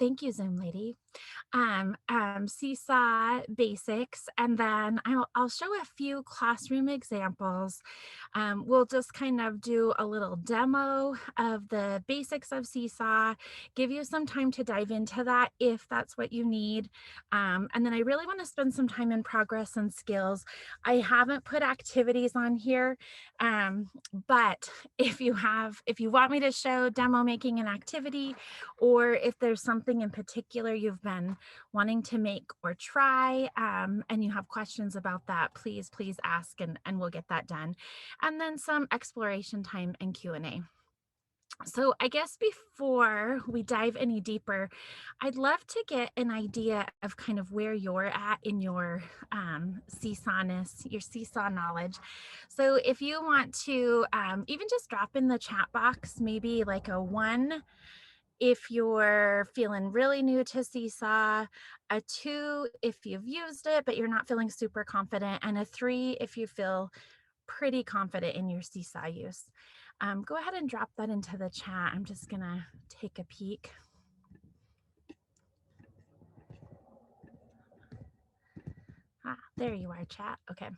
Thank you, Zoom lady. Seesaw basics, and then I'll show a few classroom examples. We'll just kind of do a little demo of the basics of Seesaw, give you some time to dive into that if that's what you need. And then I really want to spend some time in progress and skills. I haven't put activities on here, but if you want me to show demo making an activity, or if there's something in particular you've been wanting to make or try, and you have questions about that, please ask, and we'll get that done. And then some exploration time and Q&A. So I guess before we dive any deeper, I'd love to get an idea of kind of where you're at in your seesawness, your seesaw knowledge. So if you want to even just drop in the chat box, maybe like a 1 if you're feeling really new to Seesaw, a 2 if you've used it but you're not feeling super confident, and a 3 if you feel pretty confident in your Seesaw use. Go ahead and drop that into the chat. I'm just gonna take a peek. There you are, chat. Okay.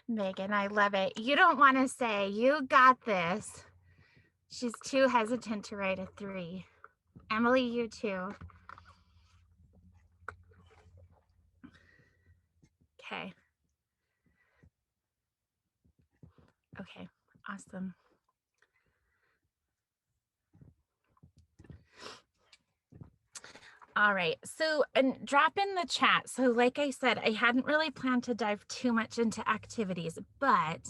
Megan, I love it. You don't want to say, you got this. She's too hesitant to write a 3. Emily, you too. Okay. Okay, awesome. All right, so and drop in the chat. So like I said, I hadn't really planned to dive too much into activities, but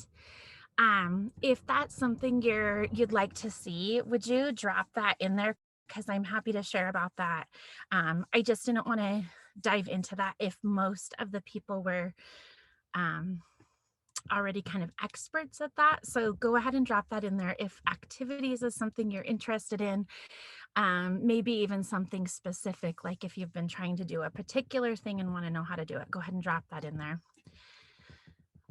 if that's something you'd like to see, would you drop that in there? Because I'm happy to share about that. I just didn't want to dive into that if most of the people were already kind of experts at that. So go ahead and drop that in there if activities is something you're interested in. Maybe even something specific, like if you've been trying to do a particular thing and want to know how to do it, go ahead and drop that in there.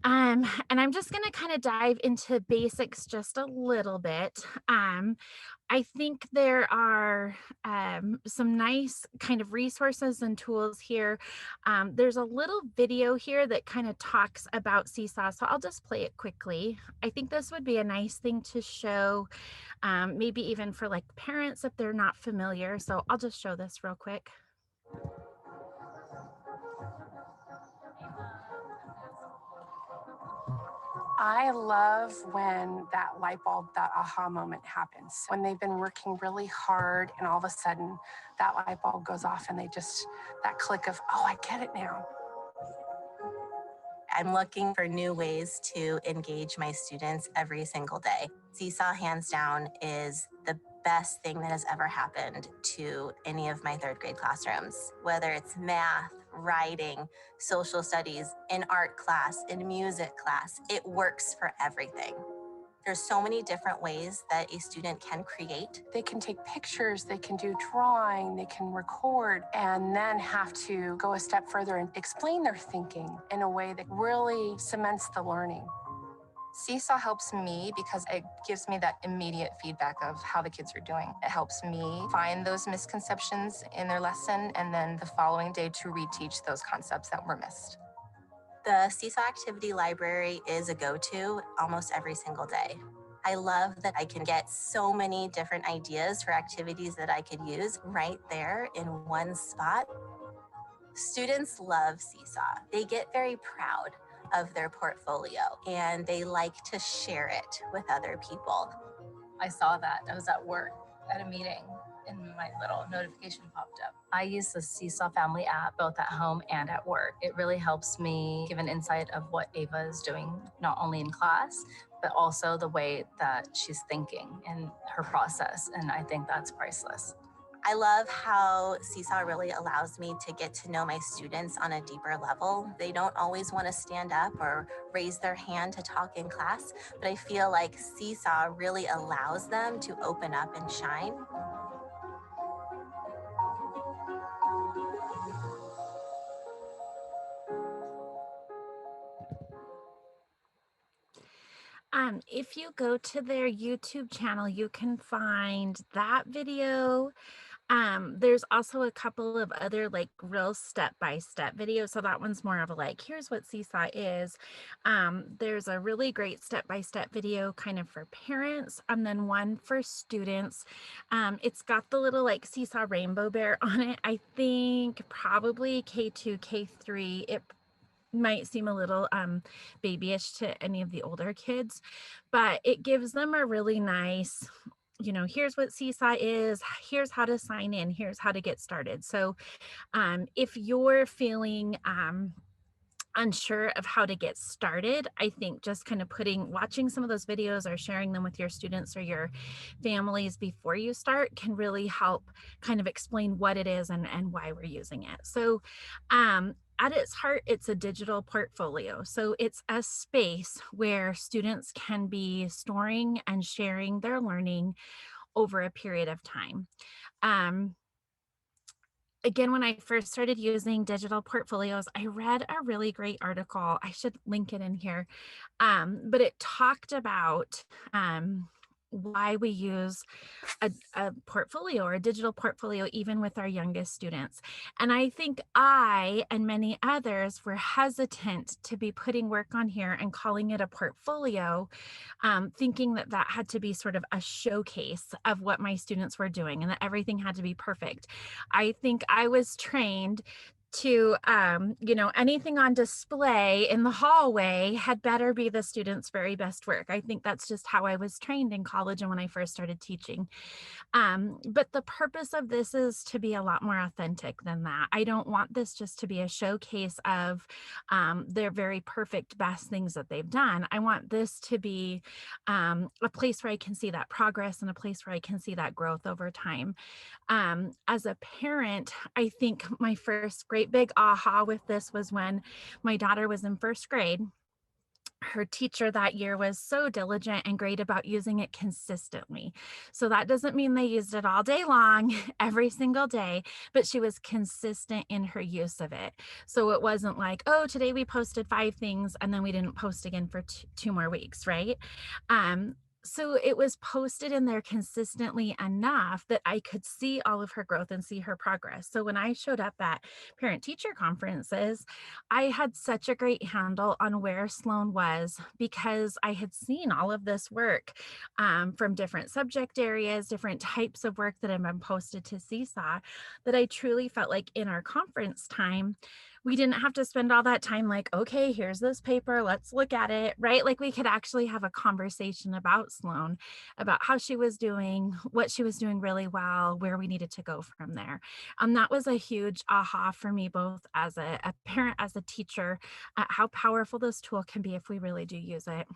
And I'm just going to kind of dive into basics just a little bit. I think there are some nice kind of resources and tools here. There's a little video here that kind of talks about Seesaw, so I'll just play it quickly. I think this would be a nice thing to show, maybe even for like parents if they're not familiar. So I'll just show this real quick. I love when that light bulb, that aha moment happens. When they've been working really hard and all of a sudden that light bulb goes off and that click of, oh, I get it now. I'm looking for new ways to engage my students every single day. Seesaw, hands down, is the best thing that has ever happened to any of my 3rd grade classrooms, whether it's math, writing, social studies, in art class, in music class. It works for everything. There's so many different ways that a student can create. They can take pictures, they can do drawing, they can record, and then have to go a step further and explain their thinking in a way that really cements the learning. Seesaw helps me because it gives me that immediate feedback of how the kids are doing. It helps me find those misconceptions in their lesson and then the following day to reteach those concepts that were missed. The Seesaw Activity Library is a go-to almost every single day. I love that I can get so many different ideas for activities that I could use right there in one spot. Students love Seesaw. They get very proud of their portfolio and they like to share it with other people. I saw that. I was at work at a meeting and my little notification popped up. I use the Seesaw Family app both at home and at work. It really helps me give an insight of what Ava is doing, not only in class, but also the way that she's thinking and her process. And I think that's priceless. I love how Seesaw really allows me to get to know my students on a deeper level. They don't always want to stand up or raise their hand to talk in class, but I feel like Seesaw really allows them to open up and shine. If you go to their YouTube channel, you can find that video. There's also a couple of other like real step-by-step videos. So that one's more of a like, here's what Seesaw is. There's a really great step-by-step video kind of for parents, and then one for students. It's got the little like Seesaw rainbow bear on it. I think probably K2, K3. It might seem a little babyish to any of the older kids, but it gives them a really nice, here's what Seesaw is, here's how to sign in, here's how to get started. So if you're feeling unsure of how to get started, I think just kind of watching some of those videos or sharing them with your students or your families before you start can really help kind of explain what it is and why we're using it. So at its heart, it's a digital portfolio. So it's a space where students can be storing and sharing their learning over a period of time. Again, when I first started using digital portfolios, I read a really great article. I should link it in here. But it talked about why we use a portfolio or a digital portfolio, even with our youngest students. And I think I and many others were hesitant to be putting work on here and calling it a portfolio, thinking that that had to be sort of a showcase of what my students were doing and that everything had to be perfect. I think I was trained to, anything on display in the hallway had better be the student's very best work. I think that's just how I was trained in college and when I first started teaching. But the purpose of this is to be a lot more authentic than that. I don't want this just to be a showcase of their very perfect best things that they've done. I want this to be a place where I can see that progress and a place where I can see that growth over time. As a parent, I think my first great big aha with this was when my daughter was in first grade. Her teacher that year was so diligent and great about using it consistently. So that doesn't mean they used it all day long, every single day, but she was consistent in her use of it. So it wasn't like, oh, today we posted 5 things and then we didn't post again for 2 more weeks, right? So it was posted in there consistently enough that I could see all of her growth and see her progress. So when I showed up at parent teacher conferences, I had such a great handle on where Sloan was because I had seen all of this work from different subject areas, different types of work that had been posted to Seesaw, that I truly felt like in our conference time, we didn't have to spend all that time like, okay, here's this paper, let's look at it, right? Like we could actually have a conversation about Sloan, about how she was doing, what she was doing really well, where we needed to go from there. That was a huge aha for me, both as a parent, as a teacher, how powerful this tool can be if we really do use it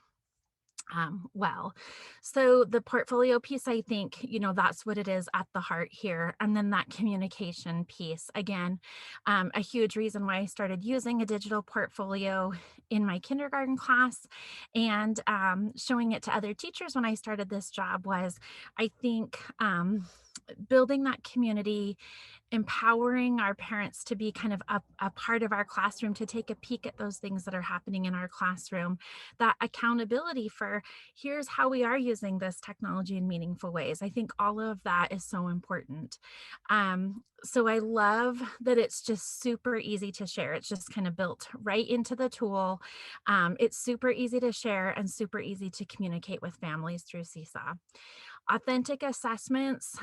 well. So the portfolio piece, I think, that's what it is at the heart here. And then that communication piece, again, a huge reason why I started using a digital portfolio in my kindergarten class and showing it to other teachers when I started this job was, I think, building that community, empowering our parents to be kind of a part of our classroom, to take a peek at those things that are happening in our classroom, that accountability for here's how we are using this technology in meaningful ways. I think all of that is so important. So I love that it's just super easy to share. It's just kind of built right into the tool. It's super easy to share and super easy to communicate with families through Seesaw. Authentic assessments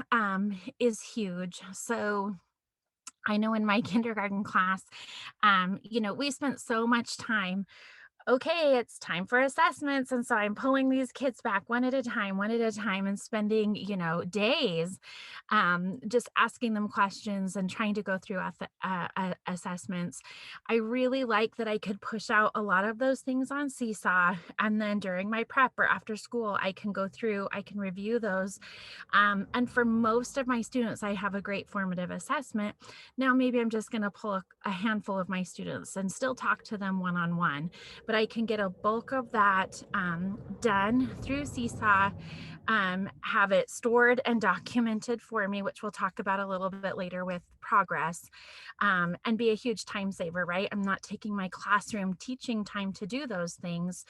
is huge. So I know in my kindergarten class, we spent so much time, okay, it's time for assessments. And so I'm pulling these kids back one at a time, and spending, days just asking them questions and trying to go through assessments. I really like that I could push out a lot of those things on Seesaw. And then during my prep or after school, I can go through, I can review those. And for most of my students, I have a great formative assessment. Now, maybe I'm just going to pull a handful of my students and still talk to them one-on-one, but I can get a bulk of that done through Seesaw, have it stored and documented for me, which we'll talk about a little bit later with progress, and be a huge time saver, right? I'm not taking my classroom teaching time to do those things.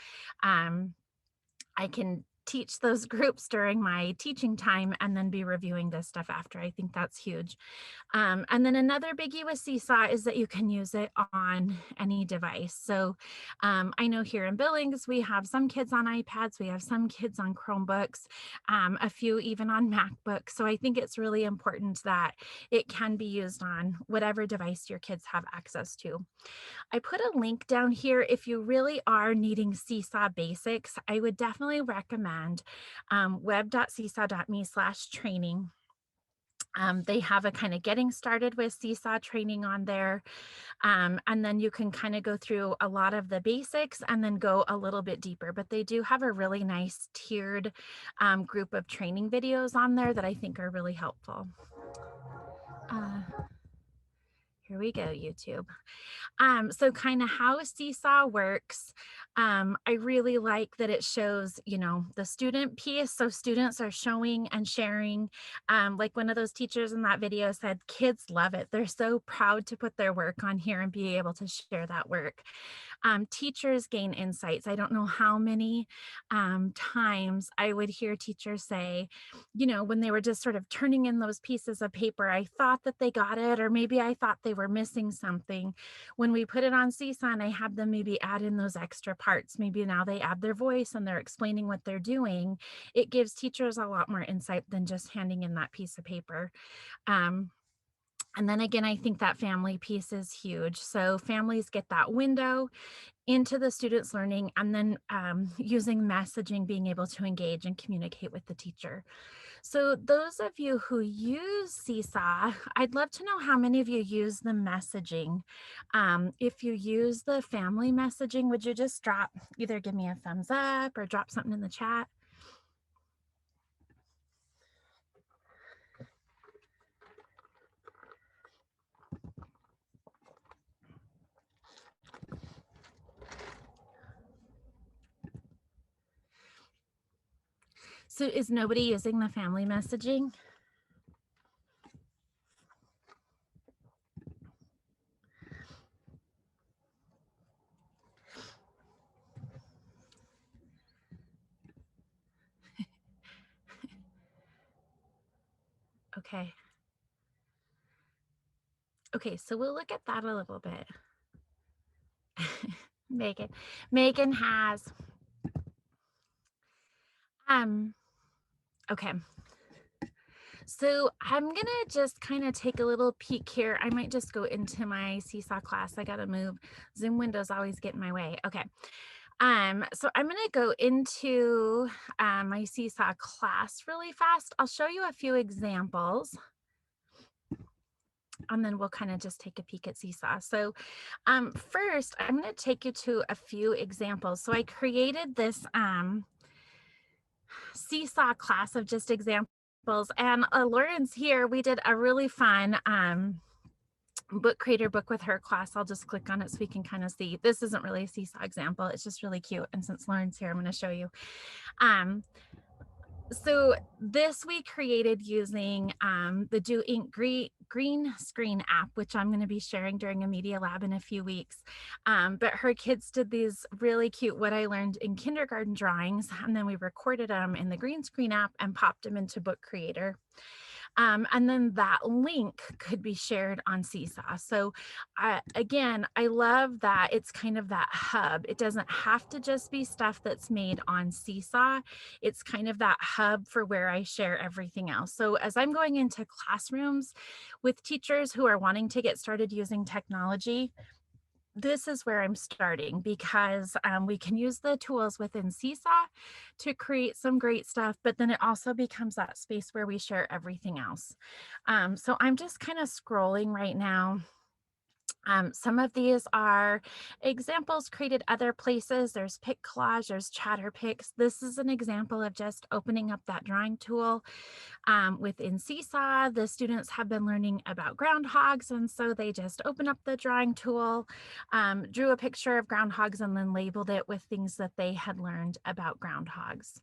I can teach those groups during my teaching time and then be reviewing this stuff after. I think that's huge. And then another biggie with Seesaw is that you can use it on any device. So I know here in Billings, we have some kids on iPads, we have some kids on Chromebooks, a few even on MacBooks. So I think it's really important that it can be used on whatever device your kids have access to. I put a link down here. If you really are needing Seesaw basics, I would definitely recommend web.seesaw.me/training. They have a kind of getting started with Seesaw training on there. And then you can kind of go through a lot of the basics and then go a little bit deeper. But they do have a really nice tiered group of training videos on there that I think are really helpful. Here we go, YouTube. So kind of how Seesaw works. I really like that it shows, you know, the student piece. So students are showing and sharing. Like one of those teachers in that video said, kids love it. They're so proud to put their work on here and be able to share that work. Teachers gain insights. I don't know how many times I would hear teachers say, you know, when they were just sort of turning in those pieces of paper, I thought that they got it, or maybe I thought they were missing something. When we put it on Seesaw and I have them maybe add in those extra parts, maybe now they add their voice and they're explaining what they're doing, it gives teachers a lot more insight than just handing in that piece of paper. And then again, I think that family piece is huge. So families get that window into the students' learning, and then using messaging, being able to engage and communicate with the teacher. So those of you who use Seesaw, I'd love to know how many of you use the messaging. If you use the family messaging, would you just either give me a thumbs up or drop something in the chat? So is nobody using the family messaging? Okay. Okay, so we'll look at that a little bit. Megan has. Okay. So I'm gonna just kind of take a little peek here. I might just go into my Seesaw class. I gotta move. Zoom windows always get in my way. Okay. So I'm gonna go into my Seesaw class really fast. I'll show you a few examples, and then we'll kind of just take a peek at Seesaw. So first, I'm gonna take you to a few examples. So I created this Seesaw class of just examples. And Lauren's here. We did a really fun book creator book with her class. I'll just click on it so we can kind of see. This isn't really a Seesaw example. It's just really cute. And since Lauren's here, I'm going to show you. So this we created using the Do Ink Green Screen app, which I'm going to be sharing during a media lab in a few weeks. But her kids did these really cute what I learned in kindergarten drawings, and then we recorded them in the green screen app and popped them into Book Creator. And then that link could be shared on Seesaw. So again, I love that it's kind of that hub. It doesn't have to just be stuff that's made on Seesaw. It's kind of that hub for where I share everything else. So as I'm going into classrooms with teachers who are wanting to get started using technology, this is where I'm starting, because we can use the tools within Seesaw to create some great stuff, but then it also becomes that space where we share everything else. So I'm just kind of scrolling right now. Some of these are examples created other places. There's Pic Collage, there's Chatterpix. This is an example of just opening up that drawing tool. Within Seesaw, the students have been learning about groundhogs, and so they just open up the drawing tool, drew a picture of groundhogs, and then labeled it with things that they had learned about groundhogs.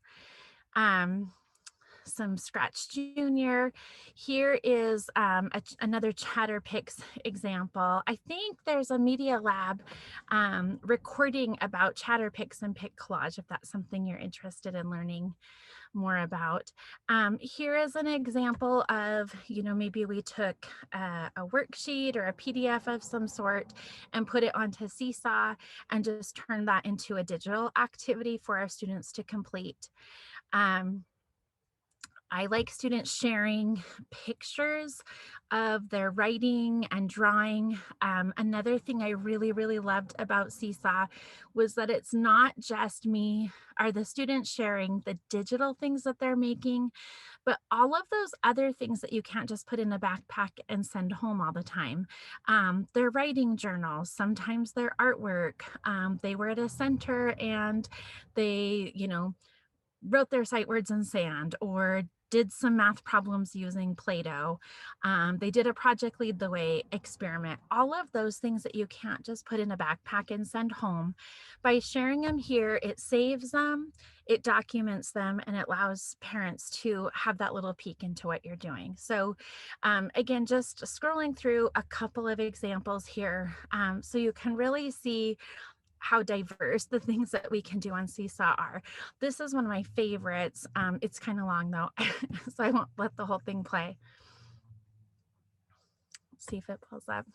some Scratch Junior. Here is another Chatterpix example. I think there's a Media Lab recording about Chatterpix and Pic Collage, if that's something you're interested in learning more about. Here is an example of, maybe we took a worksheet or a PDF of some sort and put it onto Seesaw and just turned that into a digital activity for our students to complete. I like students sharing pictures of their writing and drawing. Another thing I really, really loved about Seesaw was that it's not just me or the students sharing the digital things that they're making, but all of those other things that you can't just put in a backpack and send home all the time. Their writing journals, sometimes their artwork. They were at a center and they, wrote their sight words in sand or did some math problems using Play-Doh. They did a Project Lead the Way experiment. All of those things that you can't just put in a backpack and send home. By sharing them here, it saves them, it documents them, and it allows parents to have that little peek into what you're doing. So again, just scrolling through a couple of examples here so you can really see how diverse the things that we can do on Seesaw are. This is one of my favorites. It's kind of long though, so I won't let the whole thing play. Let's see if it pulls up.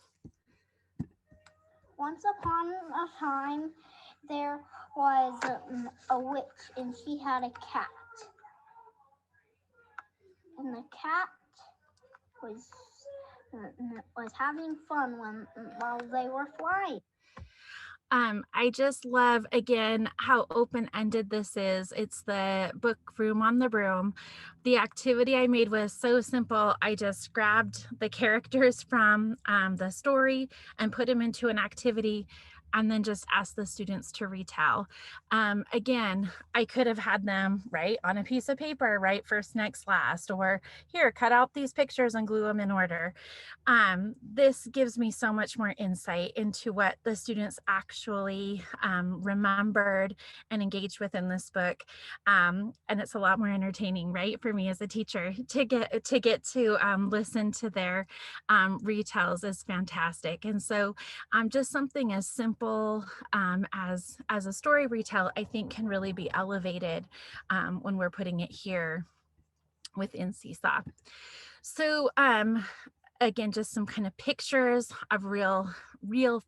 Once upon a time, there was a witch and she had a cat. And the cat was having fun while they were flying. I just love, again, how open-ended this is. It's the book Room on the Broom. The activity I made was so simple. I just grabbed the characters from the story and put them into an activity and then just asked the students to retell. Again, I could have had them write on a piece of paper, write first, next, last, or here, cut out these pictures and glue them in order. This gives me so much more insight into what the students actually remembered and engaged with in this book. And it's a lot more entertaining, right, for me as a teacher to get to listen to their retells is fantastic. And so just something as simple as a story retell, I think can really be elevated when we're putting it here within Seesaw. So again, just some kind of pictures of real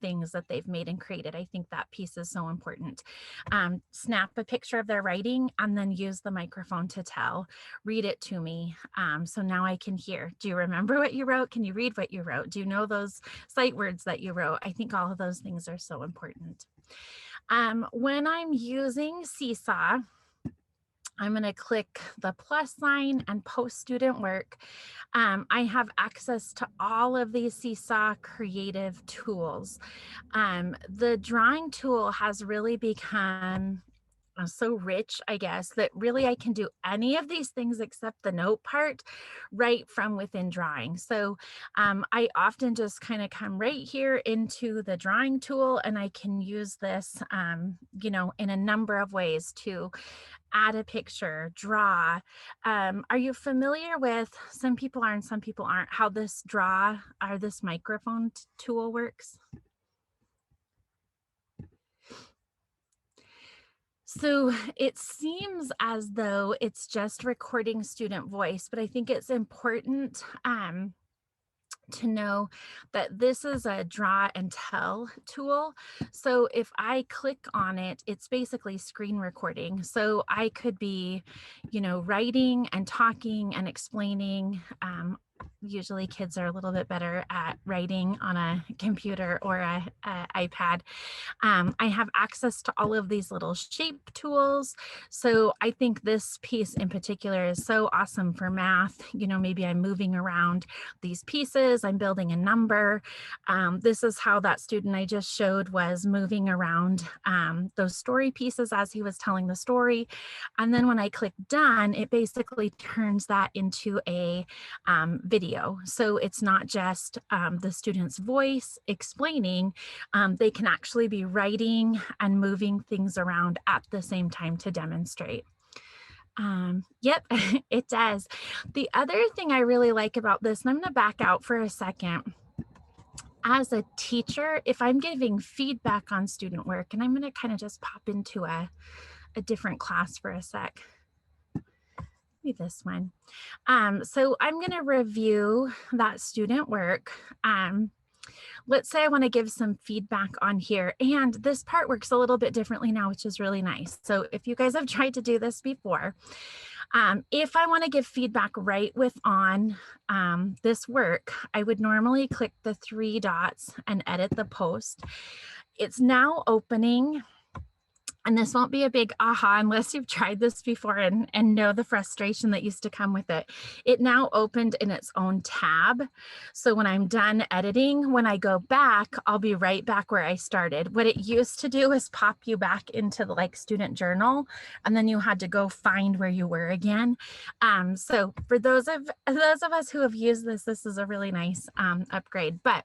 things that they've made and created. I think that piece is so important. Snap a picture of their writing and then use the microphone to tell. Read it to me. So now I can hear. Do you remember what you wrote? Can you read what you wrote? Do you know those sight words that you wrote? I think all of those things are so important. When I'm using Seesaw, I'm going to click the plus sign and post student work. I have access to all of these Seesaw creative tools. The drawing tool has really become so rich, I guess, that really I can do any of these things except the note part right from within drawing. So I often just kind of come right here into the drawing tool and I can use this, in a number of ways to add a picture, draw. Are you familiar with, some people are and some people aren't, how this draw or this microphone tool works? So it seems as though it's just recording student voice, but I think it's important to know that this is a draw and tell tool. So if I click on it, it's basically screen recording. So I could be, writing and talking and explaining. Usually kids are a little bit better at writing on a computer or a iPad. I have access to all of these little shape tools. So I think this piece in particular is so awesome for math. Maybe I'm moving around these pieces, I'm building a number. This is how that student I just showed was moving around those story pieces as he was telling the story. And then when I click done, it basically turns that into a video. So it's not just the student's voice explaining, they can actually be writing and moving things around at the same time to demonstrate. Yep, it does. The other thing I really like about this, and I'm going to back out for a second. As a teacher, if I'm giving feedback on student work, and I'm going to kind of just pop into a different class for a sec. Maybe this one. So I'm going to review that student work. Let's say I want to give some feedback on here, and this part works a little bit differently now, which is really nice. So if you guys have tried to do this before, if I want to give feedback right on this work, I would normally click the 3 dots and edit the post. It's now opening. And this won't be a big aha unless you've tried this before and know the frustration that used to come with it. It now opened in its own tab. So when I'm done editing, when I go back, I'll be right back where I started. What it used to do is pop you back into the like student journal, and then you had to go find where you were again. So for those of us who have used this, this is a really nice upgrade. But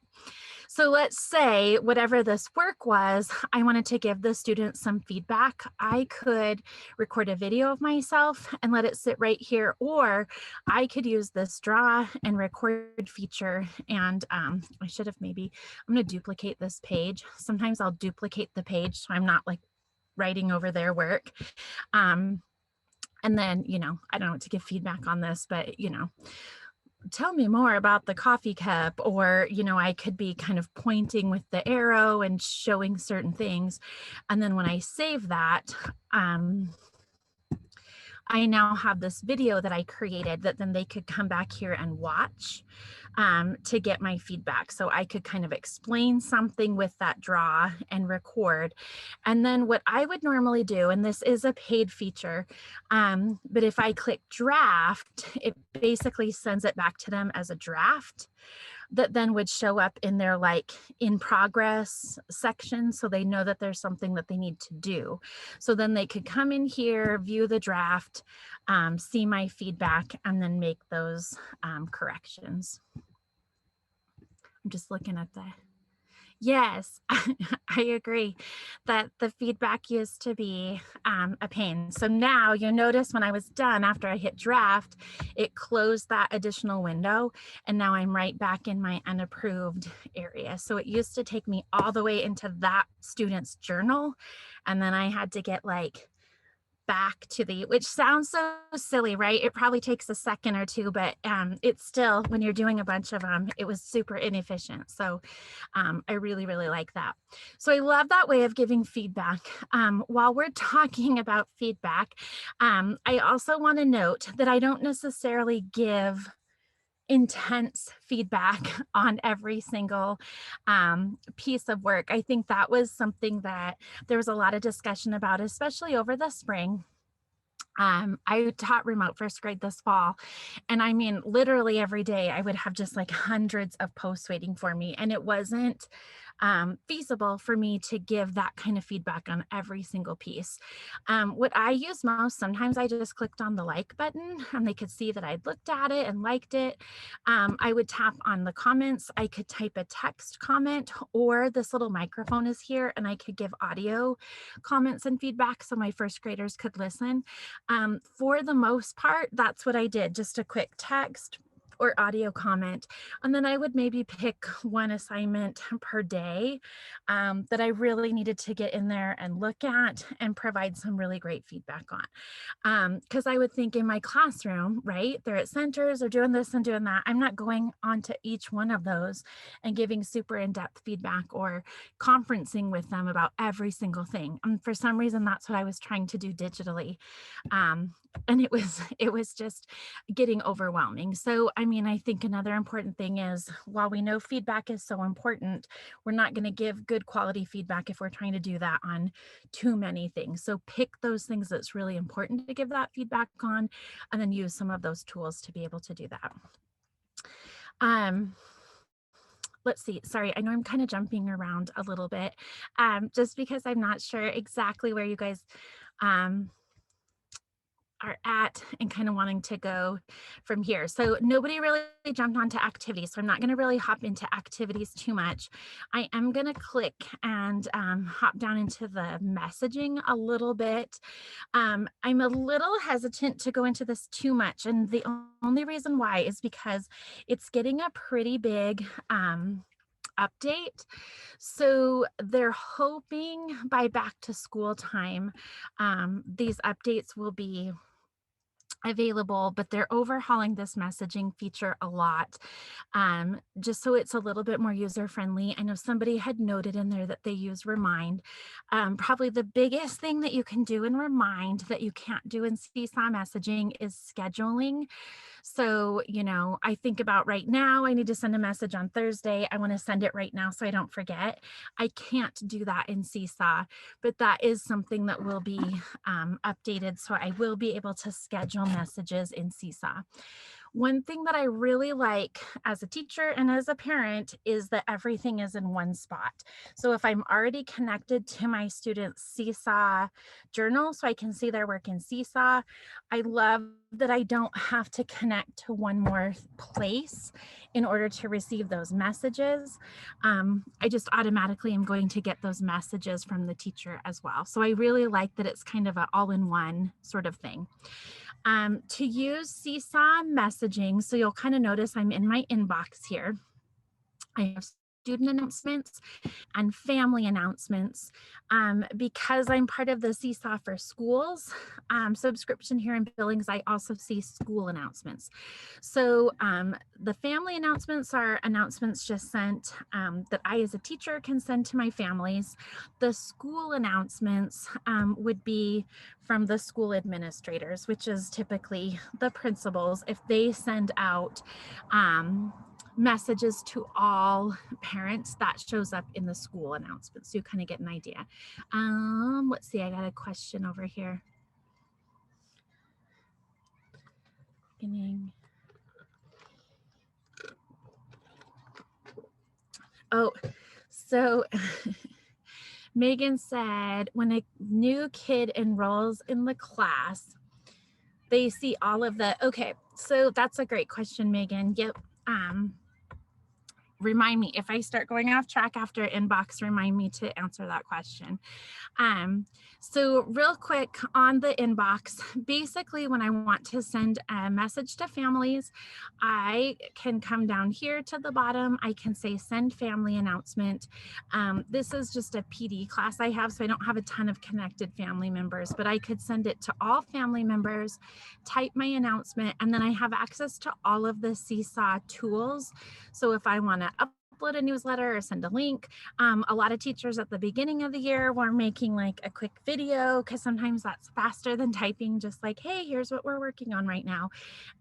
so let's say whatever this work was, I wanted to give the students some feedback. I could record a video of myself and let it sit right here, or I could use this draw and record feature. And I should have I'm going to duplicate this page. Sometimes I'll duplicate the page so I'm not like writing over their work. And then, I don't know what to give feedback on this, but, tell me more about the coffee cup, or I could be kind of pointing with the arrow and showing certain things. And then when I save that, I now have this video that I created that then they could come back here and watch to get my feedback. So I could kind of explain something with that draw and record. And then what I would normally do, and this is a paid feature, but if I click draft, it basically sends it back to them as a draft that then would show up in their like in progress section, so they know that there's something that they need to do. So then they could come in here, view the draft, see my feedback, and then make those corrections. I'm just looking at the, yes, I agree that the feedback used to be a pain. So now you notice when I was done, after I hit draft, it closed that additional window, and now I'm right back in my unapproved area. So it used to take me all the way into that student's journal, and then I had to get like back to which sounds so silly, right? It probably takes a second or two, but it's still, when you're doing a bunch of them, it was super inefficient. So I really, really like that. So I love that way of giving feedback. While we're talking about feedback, I also want to note that I don't necessarily give intense feedback on every single piece of work. I think that was something that there was a lot of discussion about, especially over the spring. I taught remote first grade this fall, and I mean, literally every day I would have just like hundreds of posts waiting for me, and it wasn't feasible for me to give that kind of feedback on every single piece. What I use most, sometimes I just clicked on the like button and they could see that I'd looked at it and liked it. I would tap on the comments. I could type a text comment, or this little microphone is here and I could give audio comments and feedback so my first graders could listen. For the most part, that's what I did, just a quick text or audio comment. And then I would maybe pick one assignment per day that I really needed to get in there and look at and provide some really great feedback on. Because I would think in my classroom, right, they're at centers, they're doing this and doing that. I'm not going onto each one of those and giving super in-depth feedback or conferencing with them about every single thing. For some reason, that's what I was trying to do digitally. And it was just getting overwhelming. So, I mean, I think another important thing is, while we know feedback is so important, we're not going to give good quality feedback if we're trying to do that on too many things. So pick those things that's really important to give that feedback on, and then use some of those tools to be able to do that. Let's see, sorry, I know I'm kind of jumping around a little bit, just because I'm not sure exactly where you guys are at and kind of wanting to go from here. So nobody really jumped onto activities, so I'm not going to really hop into activities too much. I am going to click and hop down into the messaging a little bit. I'm a little hesitant to go into this too much, and the only reason why is because it's getting a pretty big update. So they're hoping by back to school time, these updates will be available, but they're overhauling this messaging feature a lot, just so it's a little bit more user friendly. I know somebody had noted in there that they use Remind. Probably the biggest thing that you can do in Remind that you can't do in Seesaw messaging is scheduling. So, you know, I think about right now, I need to send a message on Thursday. I want to send it right now so I don't forget. I can't do that in Seesaw, but that is something that will be updated. So I will be able to schedule messages in Seesaw. One thing that I really like as a teacher and as a parent is that everything is in one spot. So if I'm already connected to my students' Seesaw journal, so I can see their work in Seesaw, I love that I don't have to connect to one more place in order to receive those messages. I just automatically am going to get those messages from the teacher as well. So I really like that it's kind of an all-in-one sort of thing. To use Seesaw messaging, so you'll kind of notice I'm in my inbox here. I have student announcements and family announcements. Because I'm part of the Seesaw for Schools subscription here in Billings, I also see school announcements. So the family announcements are announcements just sent that I as a teacher can send to my families. The school announcements would be from the school administrators, which is typically the principals. If they send out messages to all parents, that shows up in the school announcements. So you kind of get an idea. Let's see, I got a question over here. Oh, so Megan said, when a new kid enrolls in the class, they see all of the, okay, so that's a great question, Megan. Yep. Remind me if I start going off track after inbox, remind me to answer that question. So real quick on the inbox, basically when I want to send a message to families, I can come down here to the bottom. I can say send family announcement. This is just a PD class I have, so I don't have a ton of connected family members, but I could send it to all family members, type my announcement, and then I have access to all of the Seesaw tools. So if I want to upload a newsletter or send a link. A lot of teachers at the beginning of the year were making like a quick video, because sometimes that's faster than typing, just like, hey, here's what we're working on right now,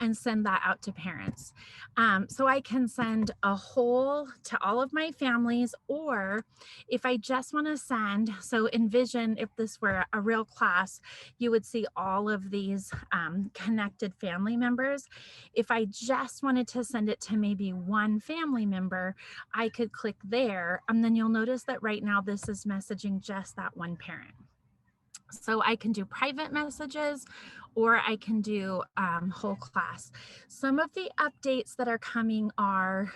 and send that out to parents. So I can send a whole to all of my families, or if I just want to send, so envision if this were a real class, you would see all of these connected family members. If I just wanted to send it to maybe one family member, I could click there, and then you'll notice that right now this is messaging just that one parent. So I can do private messages, or I can do whole class. Some of the updates that are coming are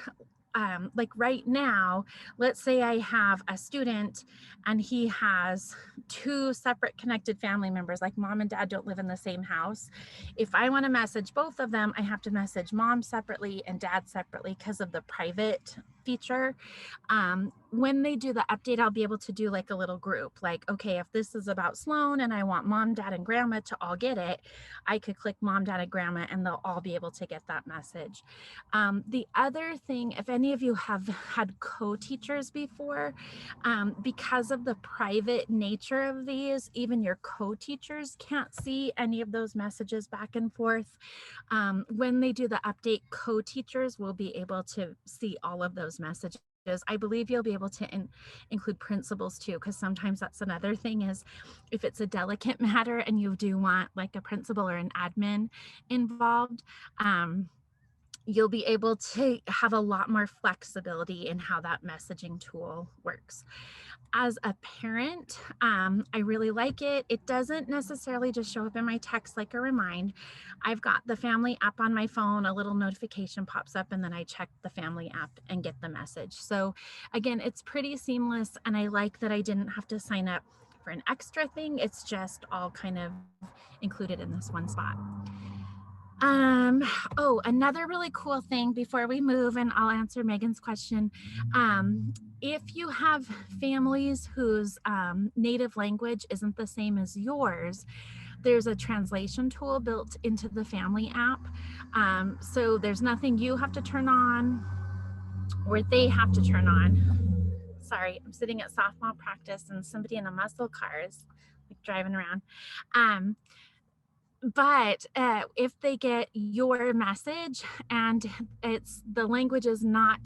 like right now, let's say I have a student and he has two separate connected family members, like mom and dad don't live in the same house. If I want to message both of them, I have to message mom separately and dad separately because of the private feature. When they do the update, I'll be able to do like a little group, like, okay, if this is about Sloan and I want mom, dad, and grandma to all get it, I could click mom, dad, and grandma, and they'll all be able to get that message. The other thing, if any of you have had co-teachers before, because of the private nature of these, even your co-teachers can't see any of those messages back and forth. When they do the update, co-teachers will be able to see all of those messages. I believe you'll be able to include principals too, because sometimes that's another thing, is if it's a delicate matter and you do want like a principal or an admin involved, you'll be able to have a lot more flexibility in how that messaging tool works. As a parent, I really like it. It doesn't necessarily just show up in my text like a remind. I've got the family app on my phone, a little notification pops up, and then I check the family app and get the message. So again, it's pretty seamless, and I like that I didn't have to sign up for an extra thing. It's just all kind of included in this one spot. Oh, another really cool thing before we move, and I'll answer Megan's question. If you have families whose native language isn't the same as yours, there's a translation tool built into the family app. So there's nothing you have to turn on or they have to turn on. Sorry, I'm sitting at softball practice and somebody in a muscle car is like driving around. But if they get your message and it's the language is not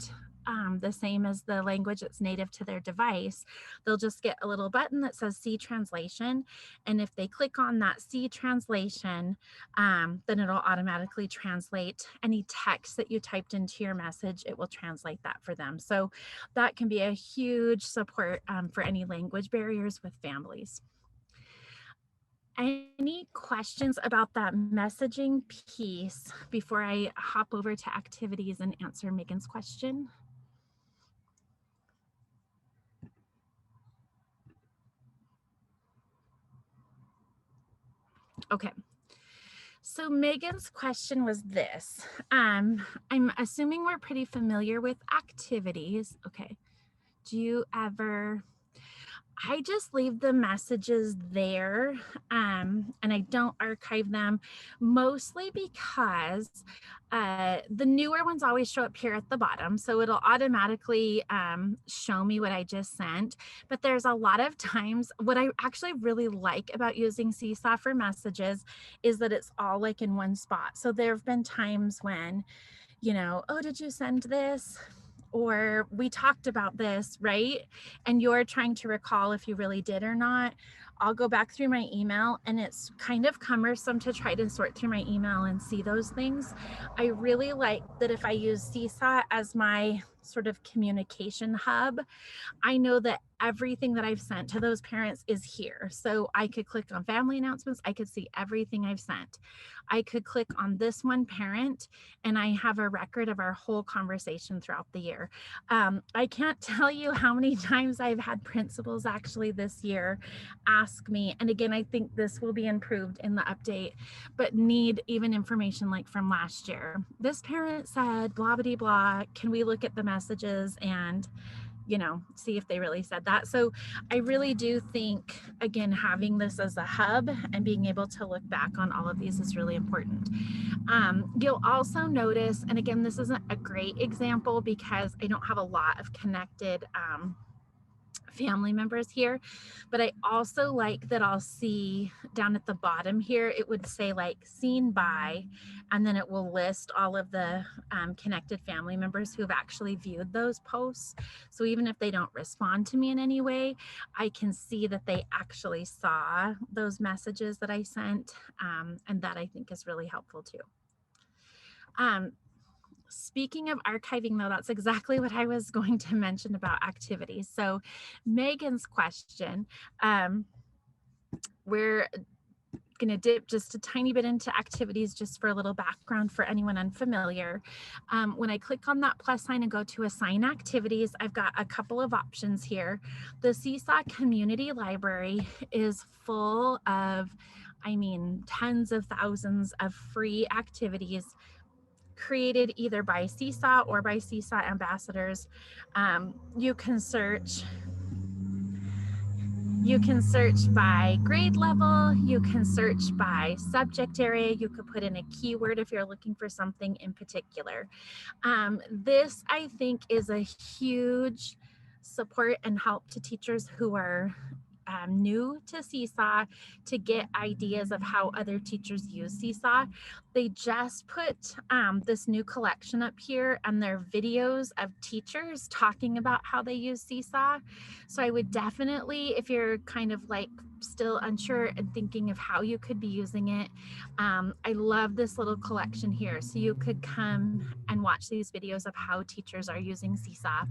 the same as the language that's native to their device, they'll just get a little button that says see translation. And if they click on that see translation, then it'll automatically translate any text that you typed into your message. It will translate that for them. So that can be a huge support for any language barriers with families. Any questions about that messaging piece before I hop over to activities and answer Megan's question? Okay. So Megan's question was this. I'm assuming we're pretty familiar with activities. Okay. Do you ever... I just leave the messages there and I don't archive them, mostly because the newer ones always show up here at the bottom. So it'll automatically show me what I just sent. But there's a lot of times, what I actually really like about using Seesaw for messages is that it's all like in one spot. So there have been times when, you know, oh, did you send this? Or we talked about this, right? And you're trying to recall if you really did or not. I'll go back through my email, and it's kind of cumbersome to try to sort through my email and see those things. I really like that if I use Seesaw as my sort of communication hub, I know that everything that I've sent to those parents is here. So I could click on family announcements. I could see everything I've sent. I could click on this one parent and I have a record of our whole conversation throughout the year. I can't tell you how many times I've had principals actually this year ask me, and again, I think this will be improved in the update, but need even information like from last year. This parent said blah, blah, blah, can we look at the messages and, you know, see if they really said that. So I really do think, again, having this as a hub and being able to look back on all of these is really important. You'll also notice, and again, this isn't a great example because I don't have a lot of connected family members here, but I also like that I'll see down at the bottom here, it would say like seen by, and then it will list all of the connected family members who've actually viewed those posts. So even if they don't respond to me in any way, I can see that they actually saw those messages that I sent, and that I think is really helpful too. Speaking of archiving, though, that's exactly what I was going to mention about activities. So Megan's question, we're going to dip just a tiny bit into activities just for a little background for anyone unfamiliar. When I click on that plus sign and go to assign activities, I've got a couple of options here. The Seesaw Community Library is full of, I mean, tens of thousands of free activities created either by Seesaw or by Seesaw ambassadors. You can search by grade level, you can search by subject area, you could put in a keyword if you're looking for something in particular. This, I think, is a huge support and help to teachers who are new to Seesaw to get ideas of how other teachers use Seesaw, they just put this new collection up here and their videos of teachers talking about how they use Seesaw. So I would definitely, if you're kind of like still unsure and thinking of how you could be using it, I love this little collection here. So you could come and watch these videos of how teachers are using Seesaw.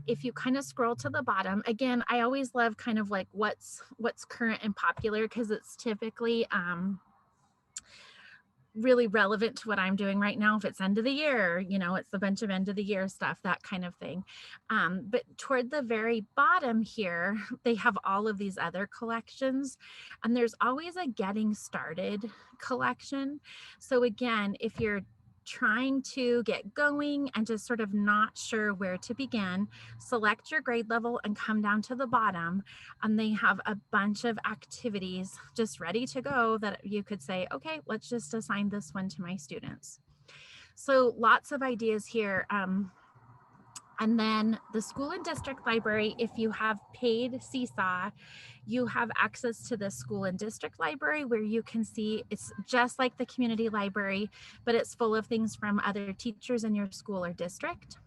If you kind of scroll to the bottom, again, I always love kind of like what's current and popular, because it's typically really relevant to what I'm doing right now. If it's end of the year, you know, it's a bunch of end of the year stuff, that kind of thing. But toward the very bottom here, they have all of these other collections, and there's always a getting started collection. So again, if you're trying to get going and just sort of not sure where to begin, select your grade level and come down to the bottom, and they have a bunch of activities just ready to go that you could say, okay, let's just assign this one to my students. So lots of ideas here. And then the school and district library, if you have paid Seesaw, you have access to the school and district library, where you can see it's just like the community library, but it's full of things from other teachers in your school or district.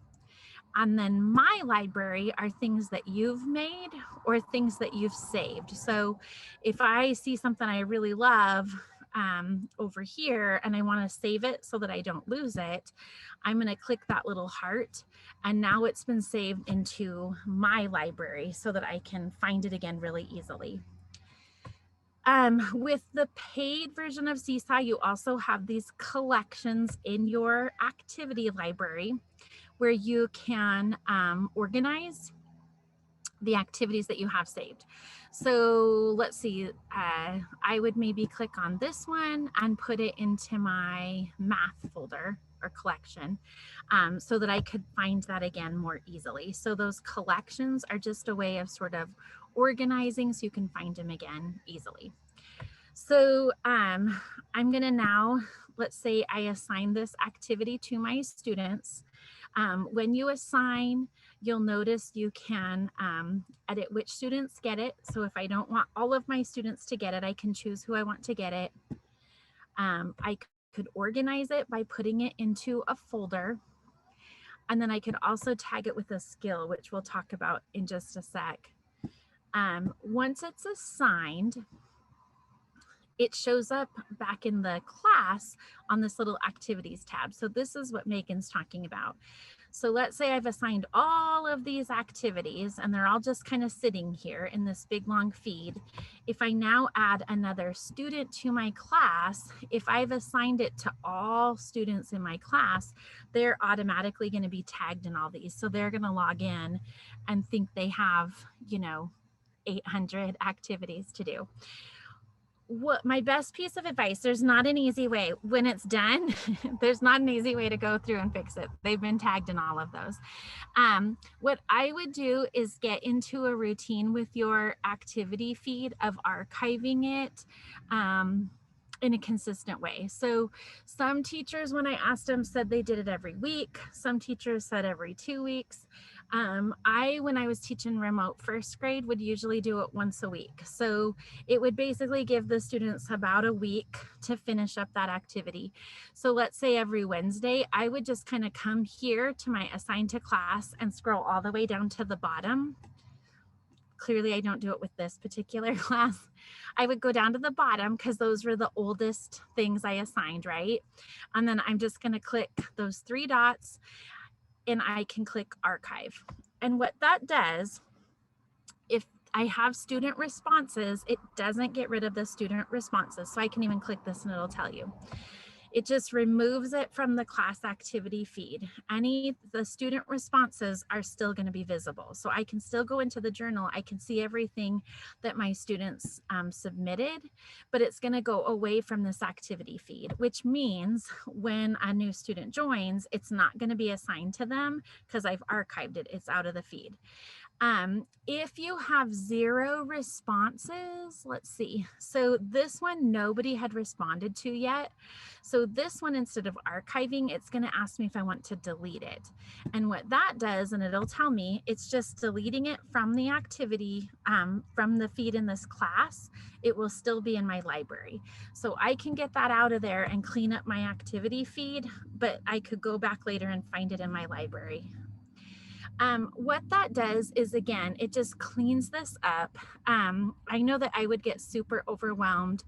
And then my library are things that you've made or things that you've saved. So if I see something I really love over here and I want to save it so that I don't lose it, I'm going to click that little heart, and now it's been saved into my library so that I can find it again really easily. With the paid version of Seesaw, you also have these collections in your activity library where you can organize the activities that you have saved. So let's see, I would maybe click on this one and put it into my math folder or collection, so that I could find that again more easily. So those collections are just a way of sort of organizing so you can find them again easily. So I'm gonna now, let's say I assign this activity to my students. When you assign, you'll notice you can edit which students get it. So if I don't want all of my students to get it, I can choose who I want to get it. I could organize it by putting it into a folder. And then I could also tag it with a skill, which we'll talk about in just a sec. Once it's assigned, it shows up back in the class on this little activities tab. So this is what Megan's talking about. So let's say I've assigned all of these activities and they're all just kind of sitting here in this big long feed. If I now add another student to my class, if I've assigned it to all students in my class, they're automatically going to be tagged in all these. So they're going to log in and think they have, you know, 800 activities to do. What my best piece of advice, there's not an easy way when it's done. There's not an easy way to go through and fix it. They've been tagged in all of those. What I would do is get into a routine with your activity feed of archiving it in a consistent way. So some teachers, when I asked them, said they did it every week. Some teachers said every 2 weeks. When I was teaching remote first grade, would usually do it once a week. So it would basically give the students about a week to finish up that activity. So let's say every Wednesday, I would just kind of come here to my assigned to class and scroll all the way down to the bottom. Clearly, I don't do it with this particular class. I would go down to the bottom because those were the oldest things I assigned, right? And then I'm just going to click those 3 dots and I can click archive. And what that does, if I have student responses, it doesn't get rid of the student responses. So I can even click this and it'll tell you. It just removes it from the class activity feed. The student responses are still going to be visible. So I can still go into the journal. I can see everything that my students submitted, but it's going to go away from this activity feed, which means when a new student joins, it's not going to be assigned to them because I've archived it. It's out of the feed. If you have 0 responses, let's see. So this one, nobody had responded to yet. So So this one, instead of archiving, it's going to ask me if I want to delete it. And what that does, and it'll tell me, it's just deleting it from the activity, from the feed in this class. It will still be in my library. So I can get that out of there and clean up my activity feed, but I could go back later and find it in my library. What that does is, again, it just cleans this up. I know that I would get super overwhelmed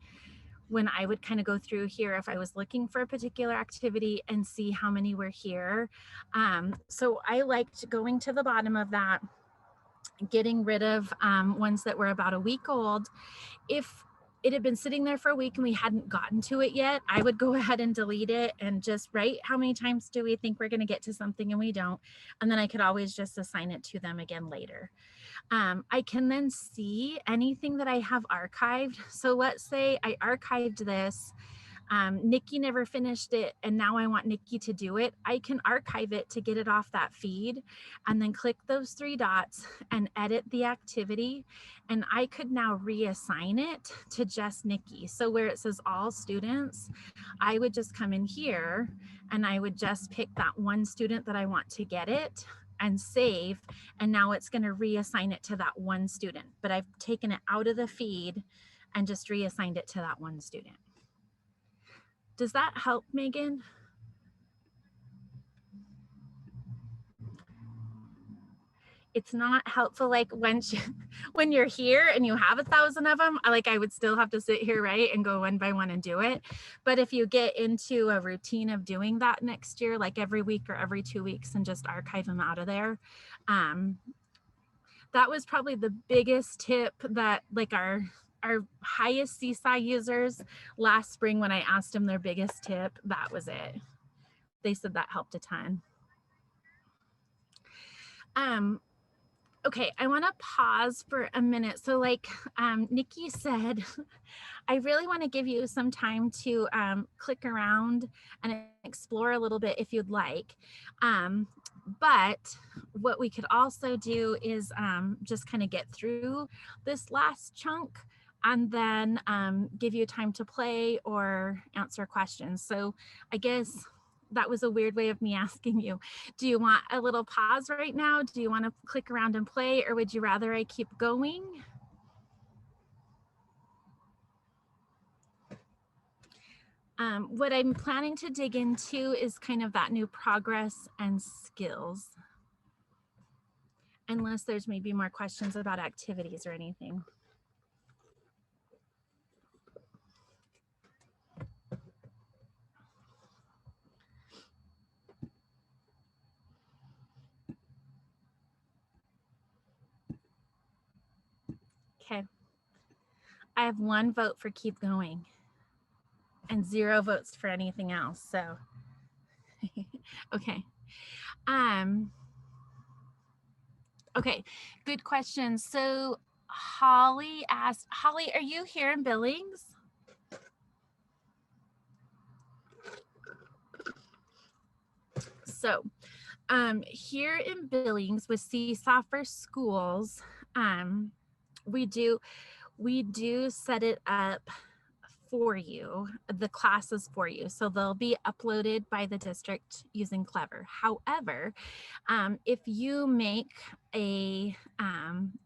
when I would kind of go through here if I was looking for a particular activity and see how many were here. So I liked going to the bottom of that, getting rid of ones that were about a week old. If it had been sitting there for a week and we hadn't gotten to it yet, I would go ahead and delete it and just write how many times do we think we're going to get to something and we don't. And then I could always just assign it to them again later. I can then see anything that I have archived. So let's say I archived this. Nikki never finished it, and now I want Nikki to do it. I can archive it to get it off that feed, and then click those 3 dots and edit the activity. And I could now reassign it to just Nikki. So where it says all students, I would just come in here and I would just pick that one student that I want to get it and save. And now it's going to reassign it to that one student, but I've taken it out of the feed and just reassigned it to that one student. Does that help, Megan? It's not helpful like when you're here and you have 1,000 of them, I would still have to sit here, right, and go one by one and do it. But if you get into a routine of doing that next year, like every week or every 2 weeks, and just archive them out of there, that was probably the biggest tip that our highest Seesaw users last spring, when I asked them their biggest tip, that was it. They said that helped a ton. Okay, I want to pause for a minute. So Nikki said, I really want to give you some time to click around and explore a little bit if you'd like. But what we could also do is just kind of get through this last chunk and then give you time to play or answer questions. So I guess that was a weird way of me asking you. Do you want a little pause right now? Do you want to click around and play, or would you rather I keep going? What I'm planning to dig into is kind of that new progress and skills. Unless there's maybe more questions about activities or anything. Okay. I have 1 vote for keep going and 0 votes for anything else. So, okay. Okay, good question. So Holly asked, Holly, are you here in Billings? So here in Billings with Seesaw for Schools, we do set it up for you, the classes for you. So they'll be uploaded by the district using Clever. However, if you make a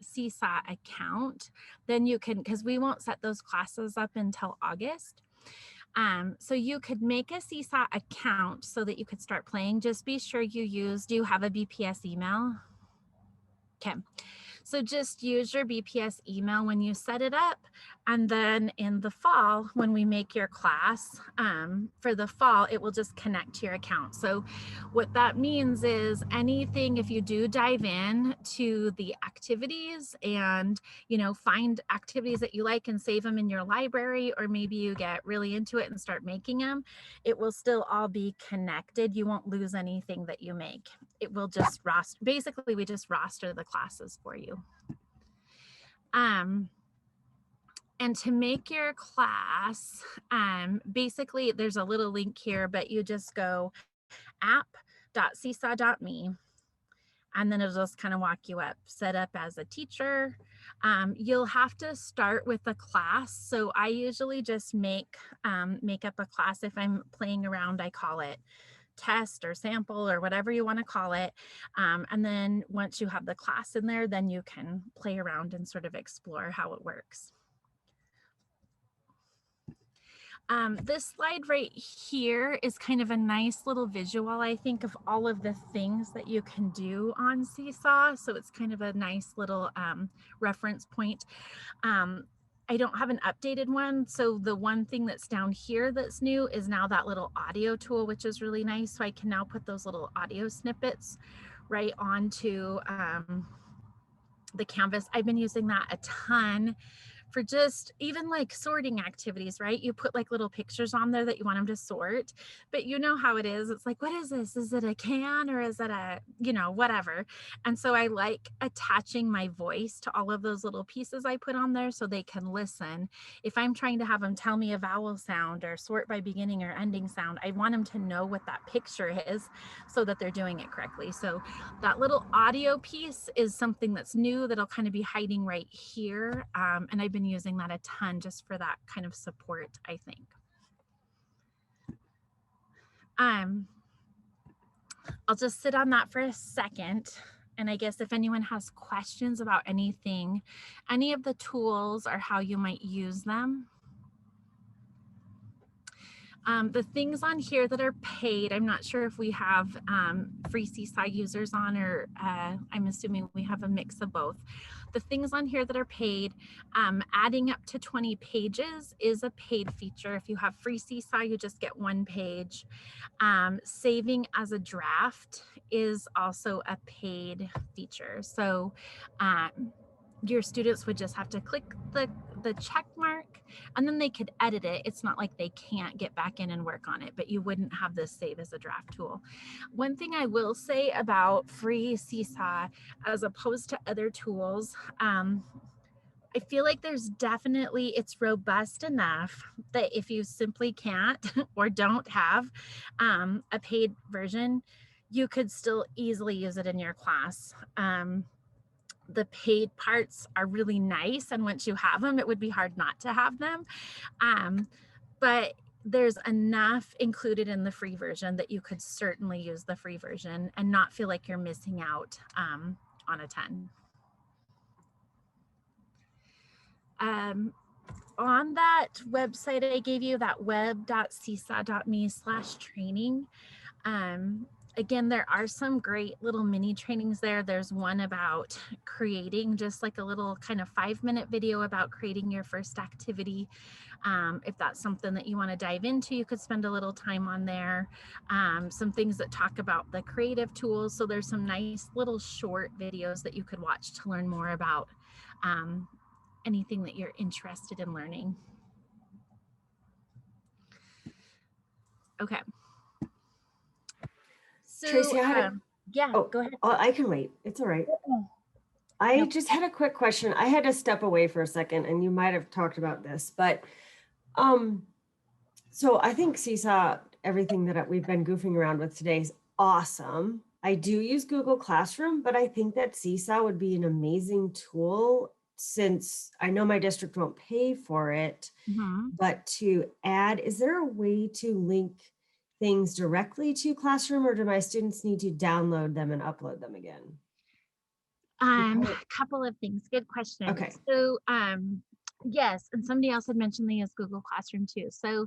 Seesaw account, then you can, because we won't set those classes up until August. So you could make a Seesaw account so that you could start playing. Just be sure you do you have a BPS email? Okay. So just use your BPS email when you set it up. And then in the fall, when we make your class for the fall, it will just connect to your account. So what that means is anything, if you do dive in to the activities and, find activities that you like and save them in your library, or maybe you get really into it and start making them, it will still all be connected. You won't lose anything that you make. It will just roster. Basically, we just roster the classes for you. And to make your class, basically there's a little link here, but you just go app.seesaw.me and then it'll just kind of walk you up, set up as a teacher. You'll have to start with a class. So I usually just make up a class. If I'm playing around, I call it test or sample or whatever you want to call it. And then once you have the class in there, then you can play around and sort of explore how it works. This slide right here is kind of a nice little visual, I think, of all of the things that you can do on Seesaw. So it's kind of a nice little reference point. I don't have an updated one. So the one thing that's down here that's new is now that little audio tool, which is really nice. So I can now put those little audio snippets right onto the canvas. I've been using that a ton for just even like sorting activities, right? You put like little pictures on there that you want them to sort, but you know how it is. It's like, what is this? Is it a can or is it a, you know, whatever. And so I like attaching my voice to all of those little pieces I put on there so they can listen. If I'm trying to have them tell me a vowel sound or sort by beginning or ending sound, I want them to know what that picture is so that they're doing it correctly. So that little audio piece is something that's new that'll kind of be hiding right here. And I've been using that a ton just for that kind of support, I think. I'll just sit on that for a second. And I guess if anyone has questions about anything, any of the tools or how you might use them. The things on here that are paid, I'm not sure if we have free Seesaw users on, or I'm assuming we have a mix of both. The things on here that are paid, adding up to 20 pages is a paid feature. If you have free Seesaw, you just get one page. Saving as a draft is also a paid feature. So your students would just have to click the check mark and then they could edit it. It's not like they can't get back in and work on it, but you wouldn't have this save as a draft tool. One thing I will say about free Seesaw as opposed to other tools, I feel like there's definitely, it's robust enough that if you simply can't or don't have a paid version, you could still easily use it in your class. The paid parts are really nice, and once you have them, it would be hard not to have them. But there's enough included in the free version that you could certainly use the free version and not feel like you're missing out on a ton. On that website I gave you, that web.seesaw.me/training, again, there are some great little mini trainings there. There's one about creating, just like a little kind of 5-minute video about creating your first activity. If that's something that you want to dive into, you could spend a little time on there. Some things that talk about the creative tools. So there's some nice little short videos that you could watch to learn more about anything that you're interested in learning. Okay. So, Traci, I had yeah, go ahead. I can wait. It's all right. I just had a quick question. I had to step away for a second, and you might have talked about this, but so I think Seesaw, everything that we've been goofing around with today is awesome. I do use Google Classroom, but I think that Seesaw would be an amazing tool since I know my district won't pay for it, but to add, is there a way to link things directly to Classroom, or do my students need to download them and upload them again? A couple of things. Good question. Okay. So yes, and somebody else had mentioned they use Google Classroom too. So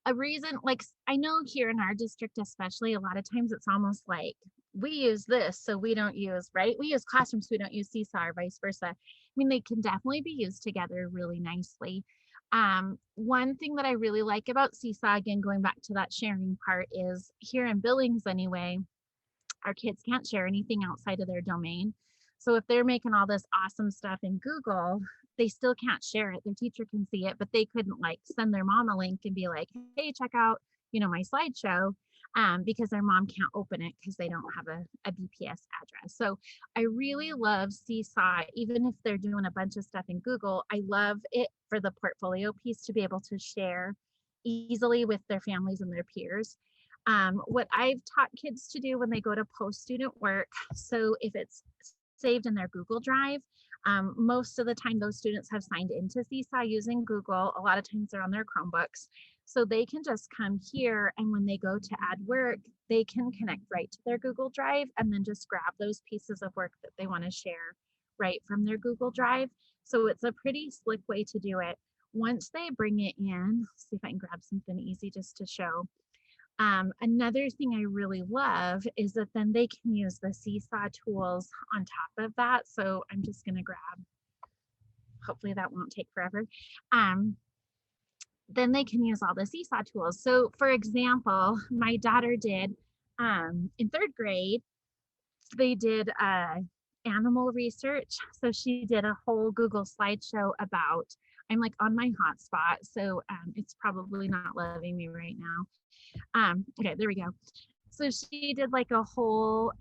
a reason, like I know here in our district especially, a lot of times it's almost like we use this, so we don't use, right? We use Classroom, so we don't use Seesaw, or vice versa. I mean, they can definitely be used together really nicely. One thing that I really like about Seesaw, again, going back to that sharing part, is here in Billings anyway, our kids can't share anything outside of their domain. So if they're making all this awesome stuff in Google, they still can't share it. Their teacher can see it, but they couldn't like send their mom a link and be like, hey, check out, you know, my slideshow, because their mom can't open it because they don't have a BPS address. So I really love Seesaw, even if they're doing a bunch of stuff in Google. I love it for the portfolio piece to be able to share easily with their families and their peers. What I've taught kids to do when they go to post student work, so if it's saved in their Google Drive, most of the time those students have signed into Seesaw using Google. A lot of times they're on their Chromebooks. So they can just come here, and when they go to add work, they can connect right to their Google Drive and then just grab those pieces of work that they want to share right from their Google Drive. So it's a pretty slick way to do it. Once they bring it in, let's see if I can grab something easy just to show. Another thing I really love is that then they can use the Seesaw tools on top of that. So I'm just going to grab, hopefully that won't take forever. Then they can use all the Seesaw tools. So for example, my daughter did in 3rd grade, they did animal research. So she did a whole Google slideshow about, I'm like on my hotspot, so it's probably not loving me right now. Okay, there we go. So she did like a whole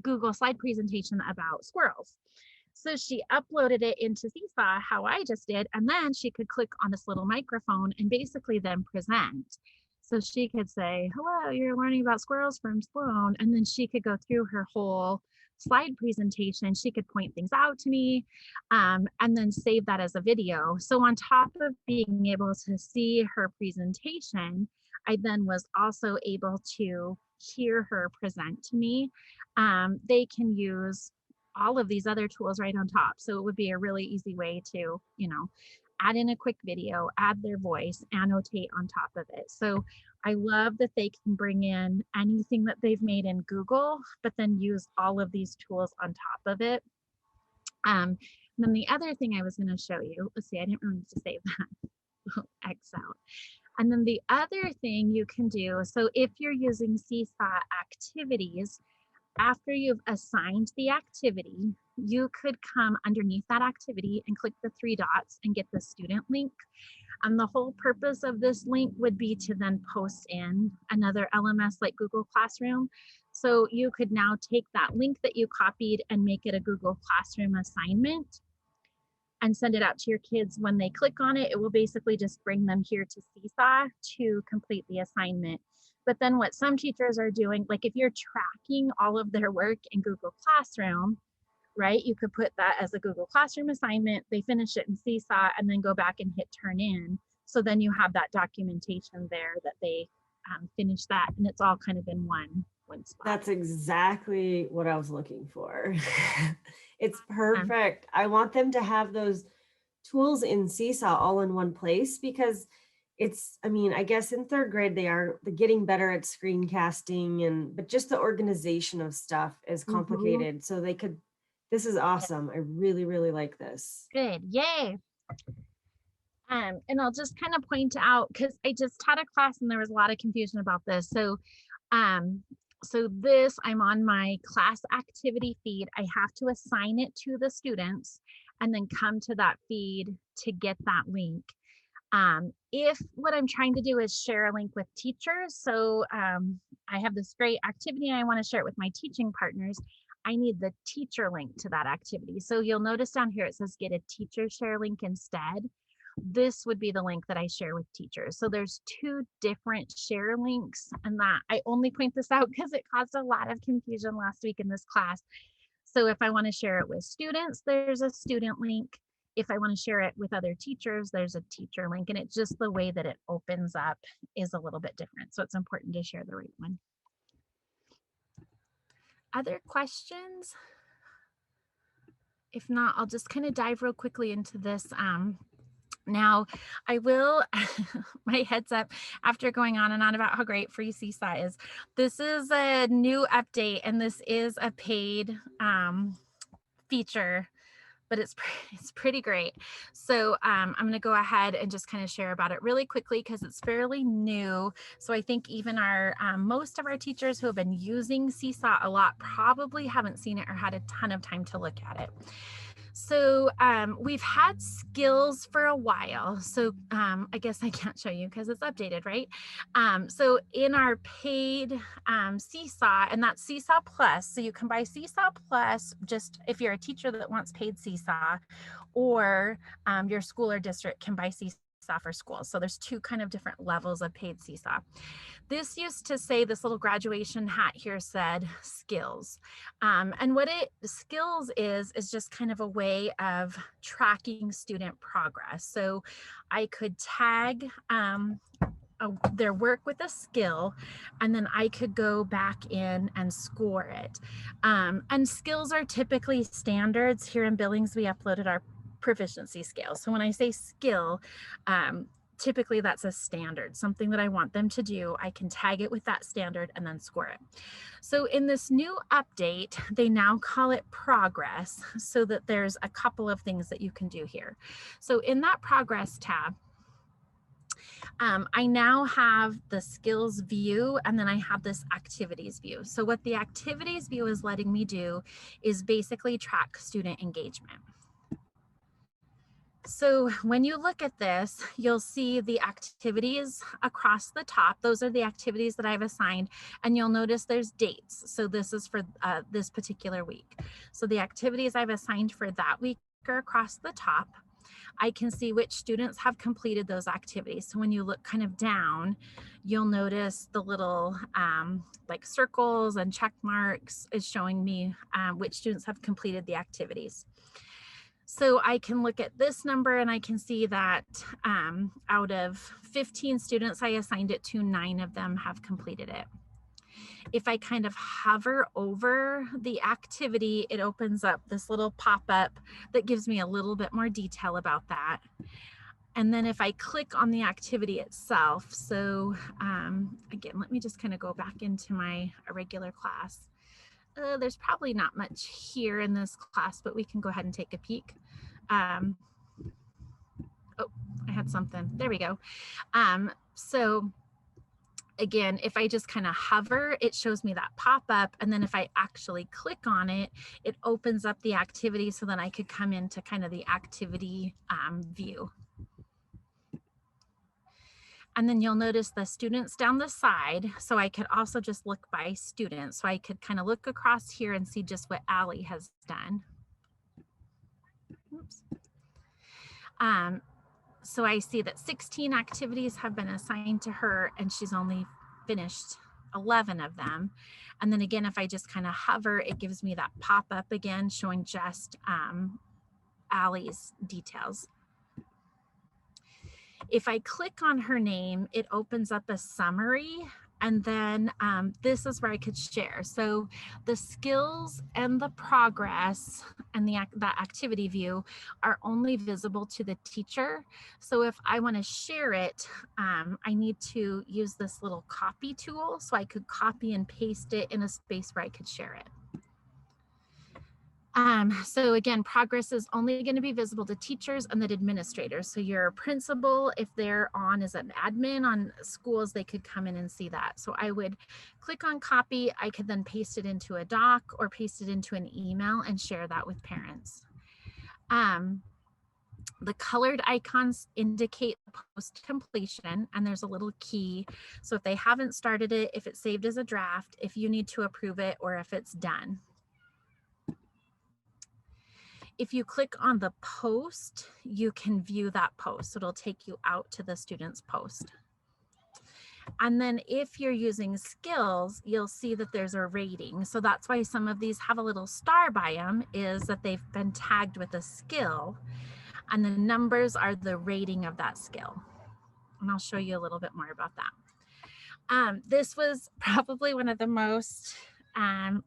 Google slide presentation about squirrels. So she uploaded it into Seesaw, how I just did, and then she could click on this little microphone and basically then present. So she could say, hello, you're learning about squirrels from Sloan. And then she could go through her whole slide presentation. She could point things out to me and then save that as a video. So on top of being able to see her presentation, I then was also able to hear her present to me. They can use all of these other tools right on top. So it would be a really easy way to, add in a quick video, add their voice, annotate on top of it. So I love that they can bring in anything that they've made in Google, but then use all of these tools on top of it. Then the other thing I was going to show you, let's see, I didn't really need to save that. X out. And then the other thing you can do, so if you're using Seesaw activities, after you've assigned the activity, you could come underneath that activity and click the 3 dots and get the student link. And the whole purpose of this link would be to then post in another LMS like Google Classroom. So you could now take that link that you copied and make it a Google Classroom assignment and send it out to your kids. When they click on it, it will basically just bring them here to Seesaw to complete the assignment. But then what some teachers are doing, like if you're tracking all of their work in Google Classroom, right, you could put that as a Google Classroom assignment, they finish it in Seesaw and then go back and hit turn in. So then you have that documentation there that they finished that, and it's all kind of in one spot. That's exactly what I was looking for. It's perfect. I want them to have those tools in Seesaw all in one place, because it's, I guess in 3rd grade, they're getting better at screencasting, but just the organization of stuff is complicated. So this is awesome. I really, really like this. Good, yay. And I'll just kind of point out, because I just taught a class and there was a lot of confusion about this. So this, I'm on my class activity feed. I have to assign it to the students and then come to that feed to get that link. If what I'm trying to do is share a link with teachers, so I have this great activity and I want to share it with my teaching partners, I need the teacher link to that activity. So you'll notice down here it says get a teacher share link instead. This would be the link that I share with teachers. So there's 2 different share links, and that I only point this out because it caused a lot of confusion last week in this class. So if I want to share it with students, there's a student link. If I want to share it with other teachers, there's a teacher link, and it's just the way that it opens up is a little bit different. So it's important to share the right one. Other questions? If not, I'll just kind of dive real quickly into this. Now, I will, my heads up after going on and on about how great free Seesaw is. This is a new update, and this is a paid feature, but it's pretty great. So I'm going to go ahead and just kind of share about it really quickly because it's fairly new. So I think even our most of our teachers who have been using Seesaw a lot probably haven't seen it or had a ton of time to look at it. So we've had skills for a while. So I guess I can't show you because it's updated, right? So in our paid Seesaw, and that's Seesaw Plus. So you can buy Seesaw Plus just if you're a teacher that wants paid Seesaw, or your school or district can buy Seesaw Seesaw for schools. So there's two kind of different levels of paid Seesaw. This used to say, this little graduation hat here said skills. And what skills is just kind of a way of tracking student progress. So I could tag their work with a skill, and then I could go back in and score it. And skills are typically standards. Here in Billings, we uploaded our proficiency scale. So when I say skill, typically that's a standard, something that I want them to do. I can tag it with that standard and then score it. So in this new update, they now call it progress, so that there's a couple of things that you can do here. So in that progress tab, I now have the skills view, and then I have this activities view. So what the activities view is letting me do is basically track student engagement. So when you look at this, you'll see the activities across the top. Those are the activities that I've assigned, and you'll notice there's dates. So this is for this particular week. So the activities I've assigned for that week are across the top. I can see which students have completed those activities. So when you look kind of down, you'll notice the little like circles and check marks is showing me which students have completed the activities. So I can look at this number and I can see that out of 15 students I assigned it to, 9 of them have completed it. If I kind of hover over the activity, it opens up this little pop-up that gives me a little bit more detail about that. And then if I click on the activity itself, so again, let me just kind of go back into my regular class. There's probably not much here in this class, but we can go ahead and take a peek. Oh, I had something. There we go. So again, if I just kind of hover, it shows me that pop up. And then if I actually click on it, it opens up the activity, so then I could come into kind of the activity view. And then you'll notice the students down the side. So I could also just look by student. So I could kind of look across here and see just what Allie has done. Oops. So I see that 16 activities have been assigned to her, and she's only finished 11 of them. And then again, if I just kind of hover, it gives me that pop up again, showing just Allie's details. If I click on her name, it opens up a summary, and then this is where I could share. So the skills and the progress and that activity view are only visible to the teacher. So if I want to share it, I need to use this little copy tool, so I could copy and paste it in a space where I could share it. So again, progress is only going to be visible to teachers and then administrators. So your principal, if they're on as an admin on schools, they could come in and see that. So I would click on copy. I could then paste it into a doc or paste it into an email and share that with parents. The colored icons indicate post completion, and there's a little key. So if they haven't started it, if it's saved as a draft, if you need to approve it, or if it's done. If you click on the post, you can view that post. So it'll take you out to the student's post. And then if you're using skills, you'll see that there's a rating. So that's why some of these have a little star by them, is that they've been tagged with a skill, and the numbers are the rating of that skill. And I'll show you a little bit more about that. This was probably one of the most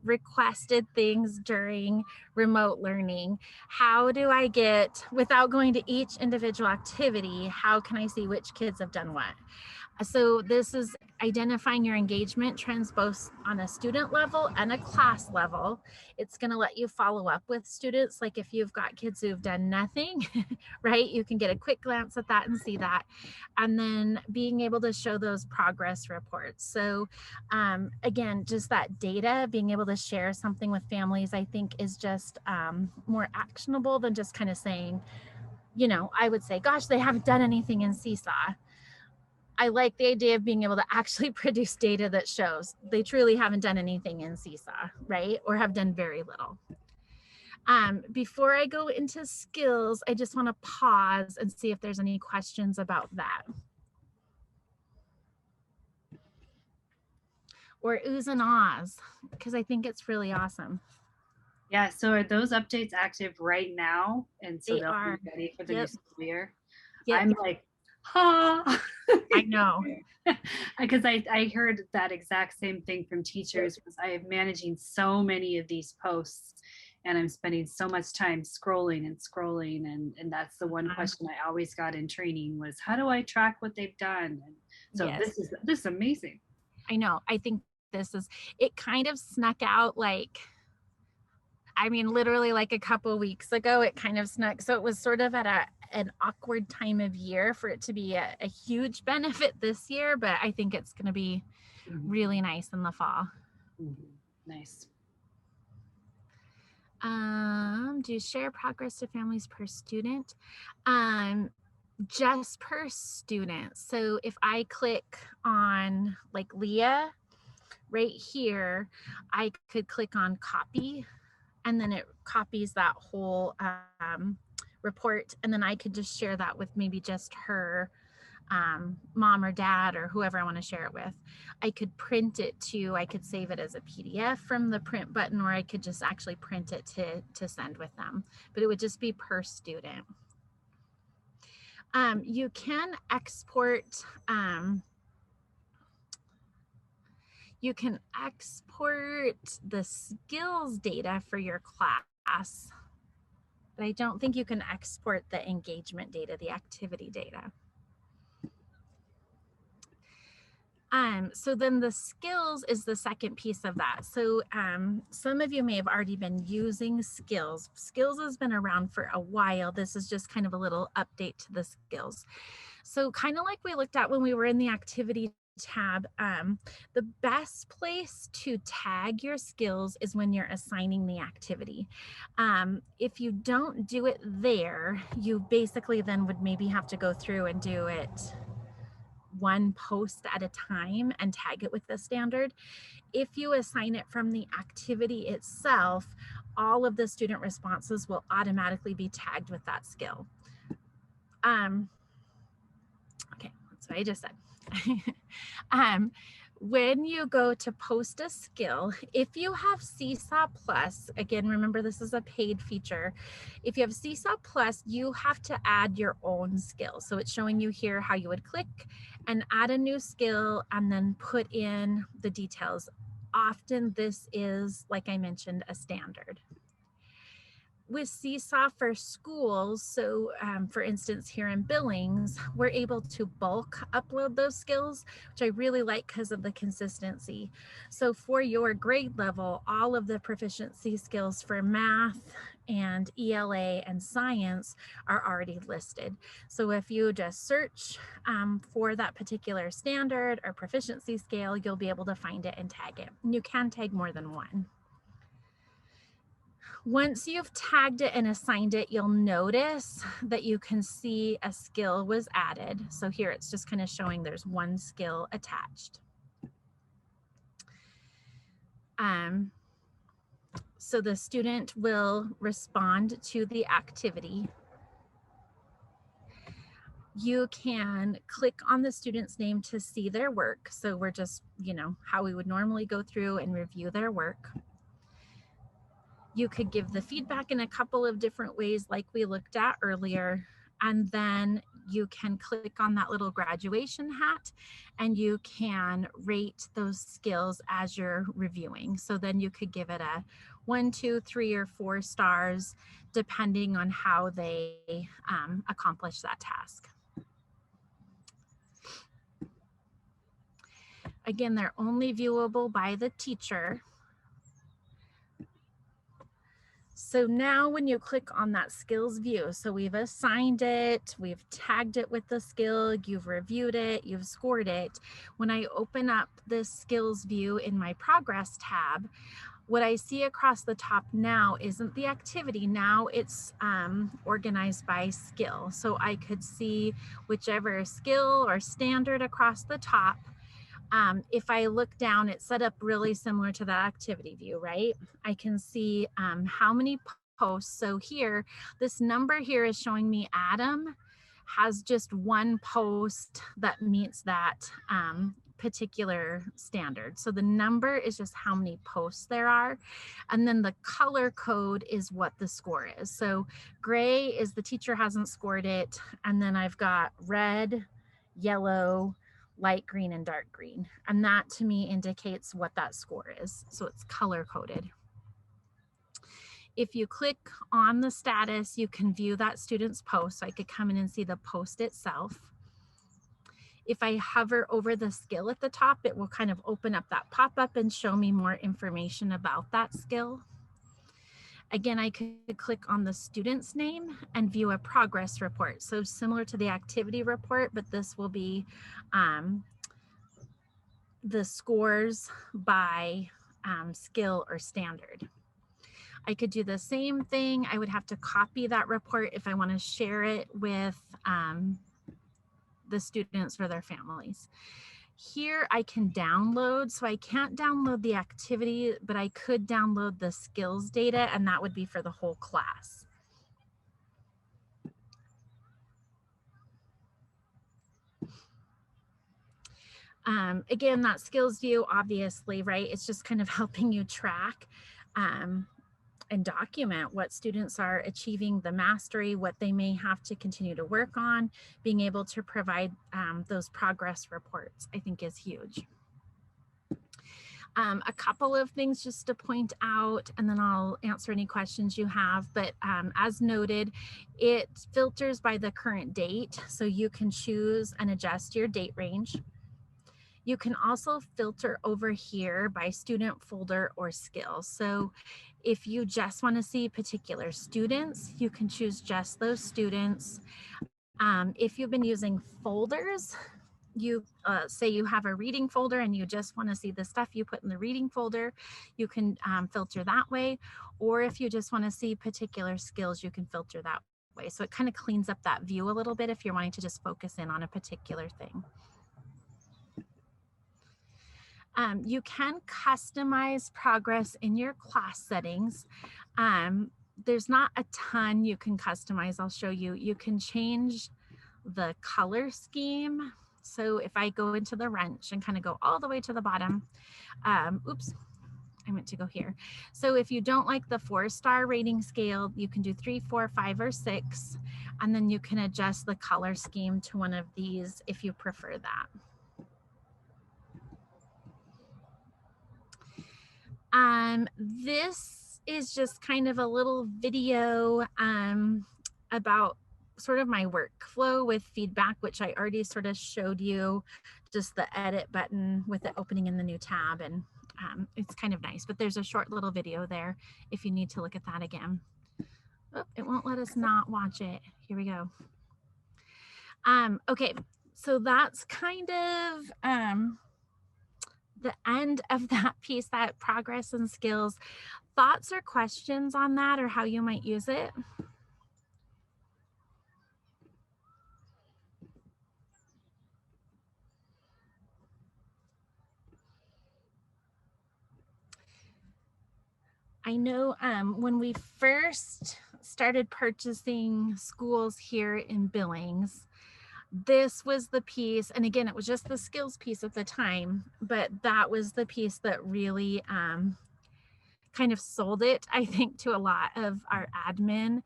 requested things during remote learning. How do I get, without going to each individual activity, how can I see which kids have done what? So this is identifying your engagement trends both on a student level and a class level. It's going to let you follow up with students. Like if you've got kids who've done nothing, right? You can get a quick glance at that and see that. And then being able to show those progress reports. So again, just that data, being able to share something with families, I think is just more actionable than just kind of saying, you know, I would say, gosh, they haven't done anything in Seesaw. I like the idea of being able to actually produce data that shows they truly haven't done anything in Seesaw, right? Or have done very little. Before I go into skills, I just want to pause and see if there's any questions about that. Or oohs and ahs, because I think it's really awesome. Yeah, so are those updates active right now? And so They they'll are. be ready for the new Yep. school year? Yep. I'm like, ha! I know. Because I heard that exact same thing from teachers, because I am managing so many of these posts and I'm spending so much time scrolling and that's the one question I always got in training was, how do I track what they've done? And so Yes. this is amazing. I know. I think it kind of snuck out like, I mean, literally like a couple weeks ago, it kind of snuck. So it was sort of at an awkward time of year for it to be a huge benefit this year, but I think it's going to be really nice in the fall. Nice. Do you share progress to families per student? Just per student. So if I click on like Leah right here, I could click on copy, and then it copies that whole report, and then I could just share that with maybe just her mom or dad or whoever I want to share it with. I could print it too. I could save it as a PDF from the print button, or I could just actually print it to send with them, but it would just be per student. You can export the skills data for your class, but I don't think you can export the engagement data, the activity data. So then the skills is the second piece of that. So some of you may have already been using skills. Skills has been around for a while. This is just kind of a little update to the skills. So kind of like we looked at when we were in the activity tab, the best place to tag your skills is when you're assigning the activity. If you don't do it there, you basically then would maybe have to go through and do it one post at a time and tag it with the standard. If you assign it from the activity itself, all of the student responses will automatically be tagged with that skill. Okay, that's what I just said. When you go to post a skill, if you have Seesaw Plus, again, remember this is a paid feature. If you have Seesaw Plus, you have to add your own skill. So it's showing you here how you would click and add a new skill and then put in the details. Often this is, like I mentioned, a standard. With Seesaw for schools, so for instance, here in Billings, we're able to bulk upload those skills, which I really like because of the consistency. So for your grade level, all of the proficiency skills for math and ELA and science are already listed. So if you just search for that particular standard or proficiency scale, you'll be able to find it and tag it. And you can tag more than one. Once you've tagged it and assigned it, you'll notice that you can see a skill was added. So here it's just kind of showing there's one skill attached. So the student will respond to the activity. You can click on the student's name to see their work. So we're just, how we would normally go through and review their work. You could give the feedback in a couple of different ways like we looked at earlier, and then you can click on that little graduation hat and you can rate those skills as you're reviewing. So then you could give it a 1, 2, 3, or 4 stars depending on how they accomplish that task. Again, they're only viewable by the teacher. So now when you click on that skills view, so we've assigned it, we've tagged it with the skill, you've reviewed it, you've scored it. When I open up this skills view in my progress tab, what I see across the top now isn't the activity. Now it's organized by skill. So I could see whichever skill or standard across the top. If I look down, it's set up really similar to that activity view, right? I can see how many posts. So here, this number here is showing me Adam has just one post that meets that particular standard. So the number is just how many posts there are. And then the color code is what the score is. So gray is the teacher hasn't scored it. And then I've got red, yellow, light green, and dark green. And that to me indicates what that score is. So it's color coded. If you click on the status, you can view that student's post. So I could come in and see the post itself. If I hover over the skill at the top, it will kind of open up that pop-up and show me more information about that skill. Again, I could click on the student's name and view a progress report. So similar to the activity report, but this will be the scores by skill or standard. I could do the same thing. I would have to copy that report if I want to share it with the students or their families. Here I can download, so I can't download the activity, but I could download the skills data, and that would be for the whole class. Again, that skills view, obviously, right? It's just kind of helping you track and document what students are achieving the mastery, what they may have to continue to work on. Being able to provide those progress reports, I think, is huge. A couple of things just to point out, and then I'll answer any questions you have. But as noted, it filters by the current date, so you can choose and adjust your date range. You can also filter over here by student folder or skill. So if you just want to see particular students, you can choose just those students. If you've been using folders, you say you have a reading folder and you just want to see the stuff you put in the reading folder, you can filter that way. Or if you just want to see particular skills, you can filter that way. So it kind of cleans up that view a little bit if you're wanting to just focus in on a particular thing. You can customize progress in your class settings. There's not a ton you can customize. I'll show you. You can change the color scheme. So if I go into the wrench and kind of go all the way to the bottom, oops, I meant to go here. So if you don't like the 4-star rating scale, you can do 3, 4, 5, or 6. And then you can adjust the color scheme to one of these if you prefer that. This is just kind of a little video about sort of my workflow with feedback, which I already sort of showed you, just the edit button with it opening in the new tab, and it's kind of nice, but there's a short little video there if you need to look at that again. Oh, it won't let us not watch it. Here we go. Okay, so that's kind of the end of that piece, that progress and skills. Thoughts or questions on that, or how you might use it? I know when we first started purchasing schools here in Billings, this was the piece, and again, it was just the skills piece at the time, but that was the piece that really kind of sold it, I think, to a lot of our admin,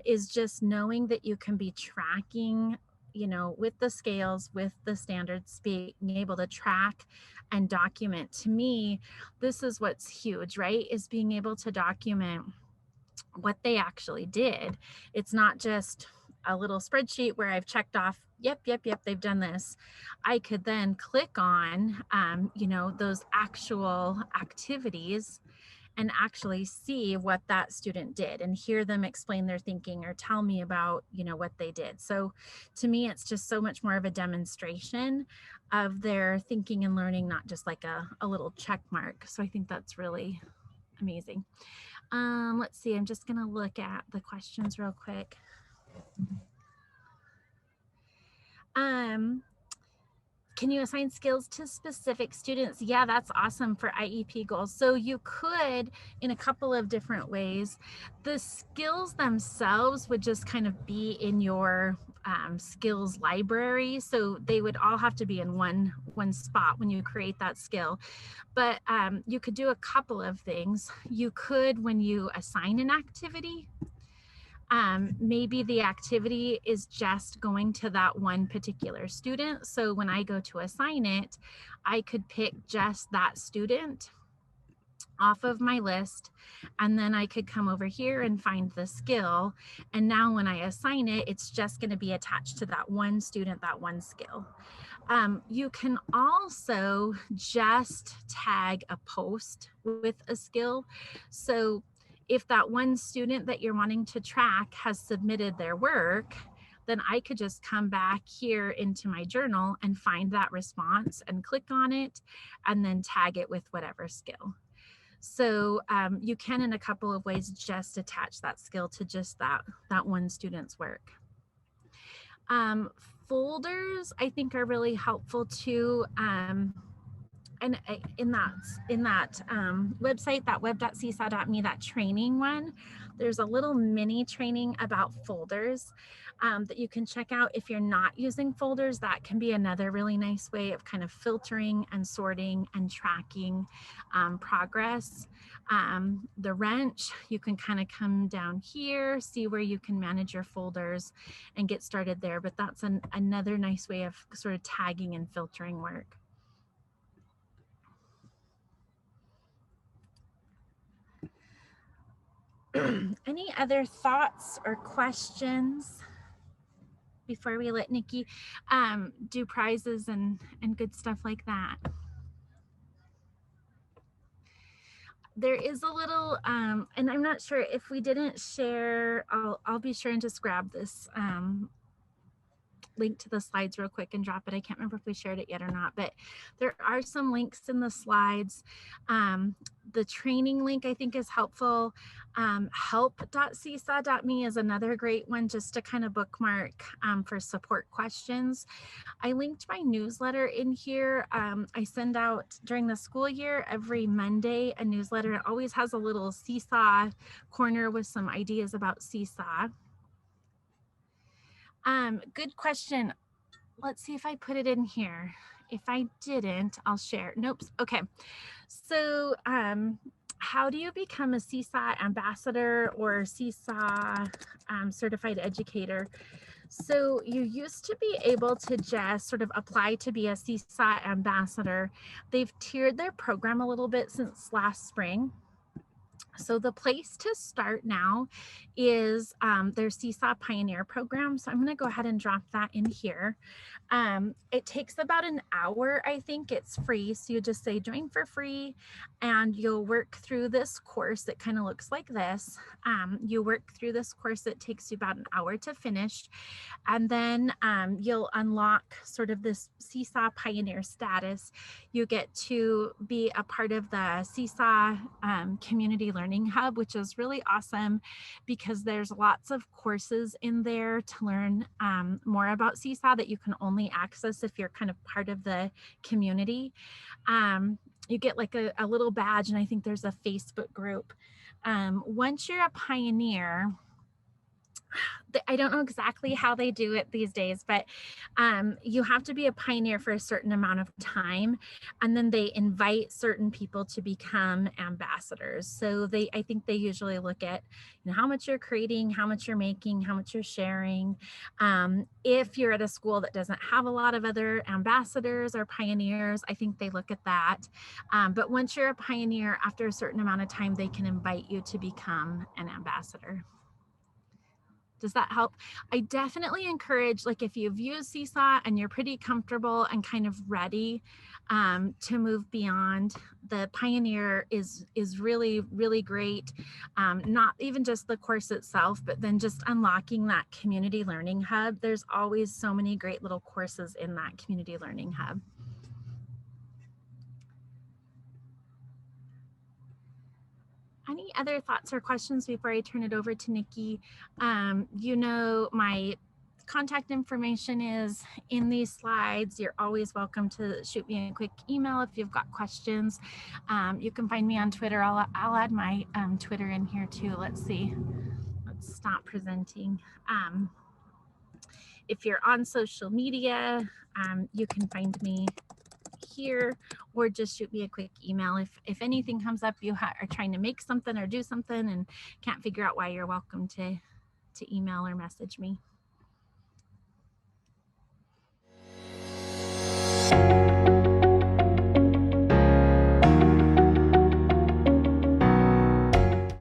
is just knowing that you can be tracking, you know, with the scales, with the standards, being able to track and document. To me, this is what's huge, right? Is being able to document what they actually did. It's not just a little spreadsheet where I've checked off, yep, they've done this. I could then click on, you know, those actual activities and actually see what that student did and hear them explain their thinking or tell me about, you know, what they did. So to me, it's just so much more of a demonstration of their thinking and learning, not just like a little check mark. So I think that's really amazing. Let's see, I'm just gonna look at the questions real quick. Can you assign skills to specific students? Yeah, that's awesome for IEP goals. So you could, in a couple of different ways. The skills themselves would just kind of be in your skills library. So they would all have to be in one spot when you create that skill. But you could do a couple of things. You could, when you assign an activity, maybe the activity is just going to that one particular student. So when I go to assign it, I could pick just that student off of my list, and then I could come over here and find the skill. And now when I assign it, it's just going to be attached to that one student, that one skill. You can also just tag a post with a skill. So if that one student that you're wanting to track has submitted their work, then I could just come back here into my journal and find that response and click on it and then tag it with whatever skill. So you can, in a couple of ways, just attach that skill to just that one student's work. Folders, I think, are really helpful too. And in that website, that web.seesaw.me, that training one, there's a little mini training about folders that you can check out. If you're not using folders, that can be another really nice way of kind of filtering and sorting and tracking progress. The wrench, you can kind of come down here, see where you can manage your folders and get started there. But that's another nice way of sort of tagging and filtering work. Any other thoughts or questions before we let Nikki do prizes and good stuff like that? There is a little, and I'm not sure if we didn't share, I'll be sure and just grab this link to the slides real quick and drop it. I can't remember if we shared it yet or not, but there are some links in the slides. The training link I think is helpful. Help.seesaw.me is another great one just to kind of bookmark for support questions. I linked my newsletter in here. I send out during the school year every Monday a newsletter. It always has a little Seesaw corner with some ideas about Seesaw. Good question. Let's see if I put it in here. If I didn't, I'll share. Nope. Okay. So how do you become a Seesaw ambassador or Seesaw certified educator? So you used to be able to just sort of apply to be a Seesaw ambassador. They've tiered their program a little bit since last spring. So the place to start now is their Seesaw Pioneer program. So I'm going to go ahead and drop that in here. It takes about an hour, I think. It's free. So you just say join for free and you'll work through this course. It kind of looks like this. You work through this course. It takes you about an hour to finish. And then you'll unlock sort of this Seesaw Pioneer status. You get to be a part of the Seesaw Community Learning Hub, which is really awesome because there's lots of courses in there to learn more about Seesaw that you can only access if you're kind of part of the community. You get like a little badge, and I think there's a Facebook group. Once you're a pioneer, I don't know exactly how they do it these days, but you have to be a pioneer for a certain amount of time, and then they invite certain people to become ambassadors. So I think they usually look at how much you're creating, how much you're making, how much you're sharing. If you're at a school that doesn't have a lot of other ambassadors or pioneers, I think they look at that. But once you're a pioneer, after a certain amount of time, they can invite you to become an ambassador. Does that help? I definitely encourage, like if you've used Seesaw and you're pretty comfortable and kind of ready to move beyond, the Pioneer is really, really great. Not even just the course itself, but then just unlocking that community learning hub. There's always so many great little courses in that community learning hub. Any other thoughts or questions before I turn it over to Nikki? My contact information is in these slides. You're always welcome to shoot me a quick email if you've got questions. You can find me on Twitter. I'll add my Twitter in here too. Let's see. Let's stop presenting. If you're on social media, you can find me here, or just shoot me a quick email. If anything comes up, you are trying to make something or do something and can't figure out why, you're welcome to email or message me.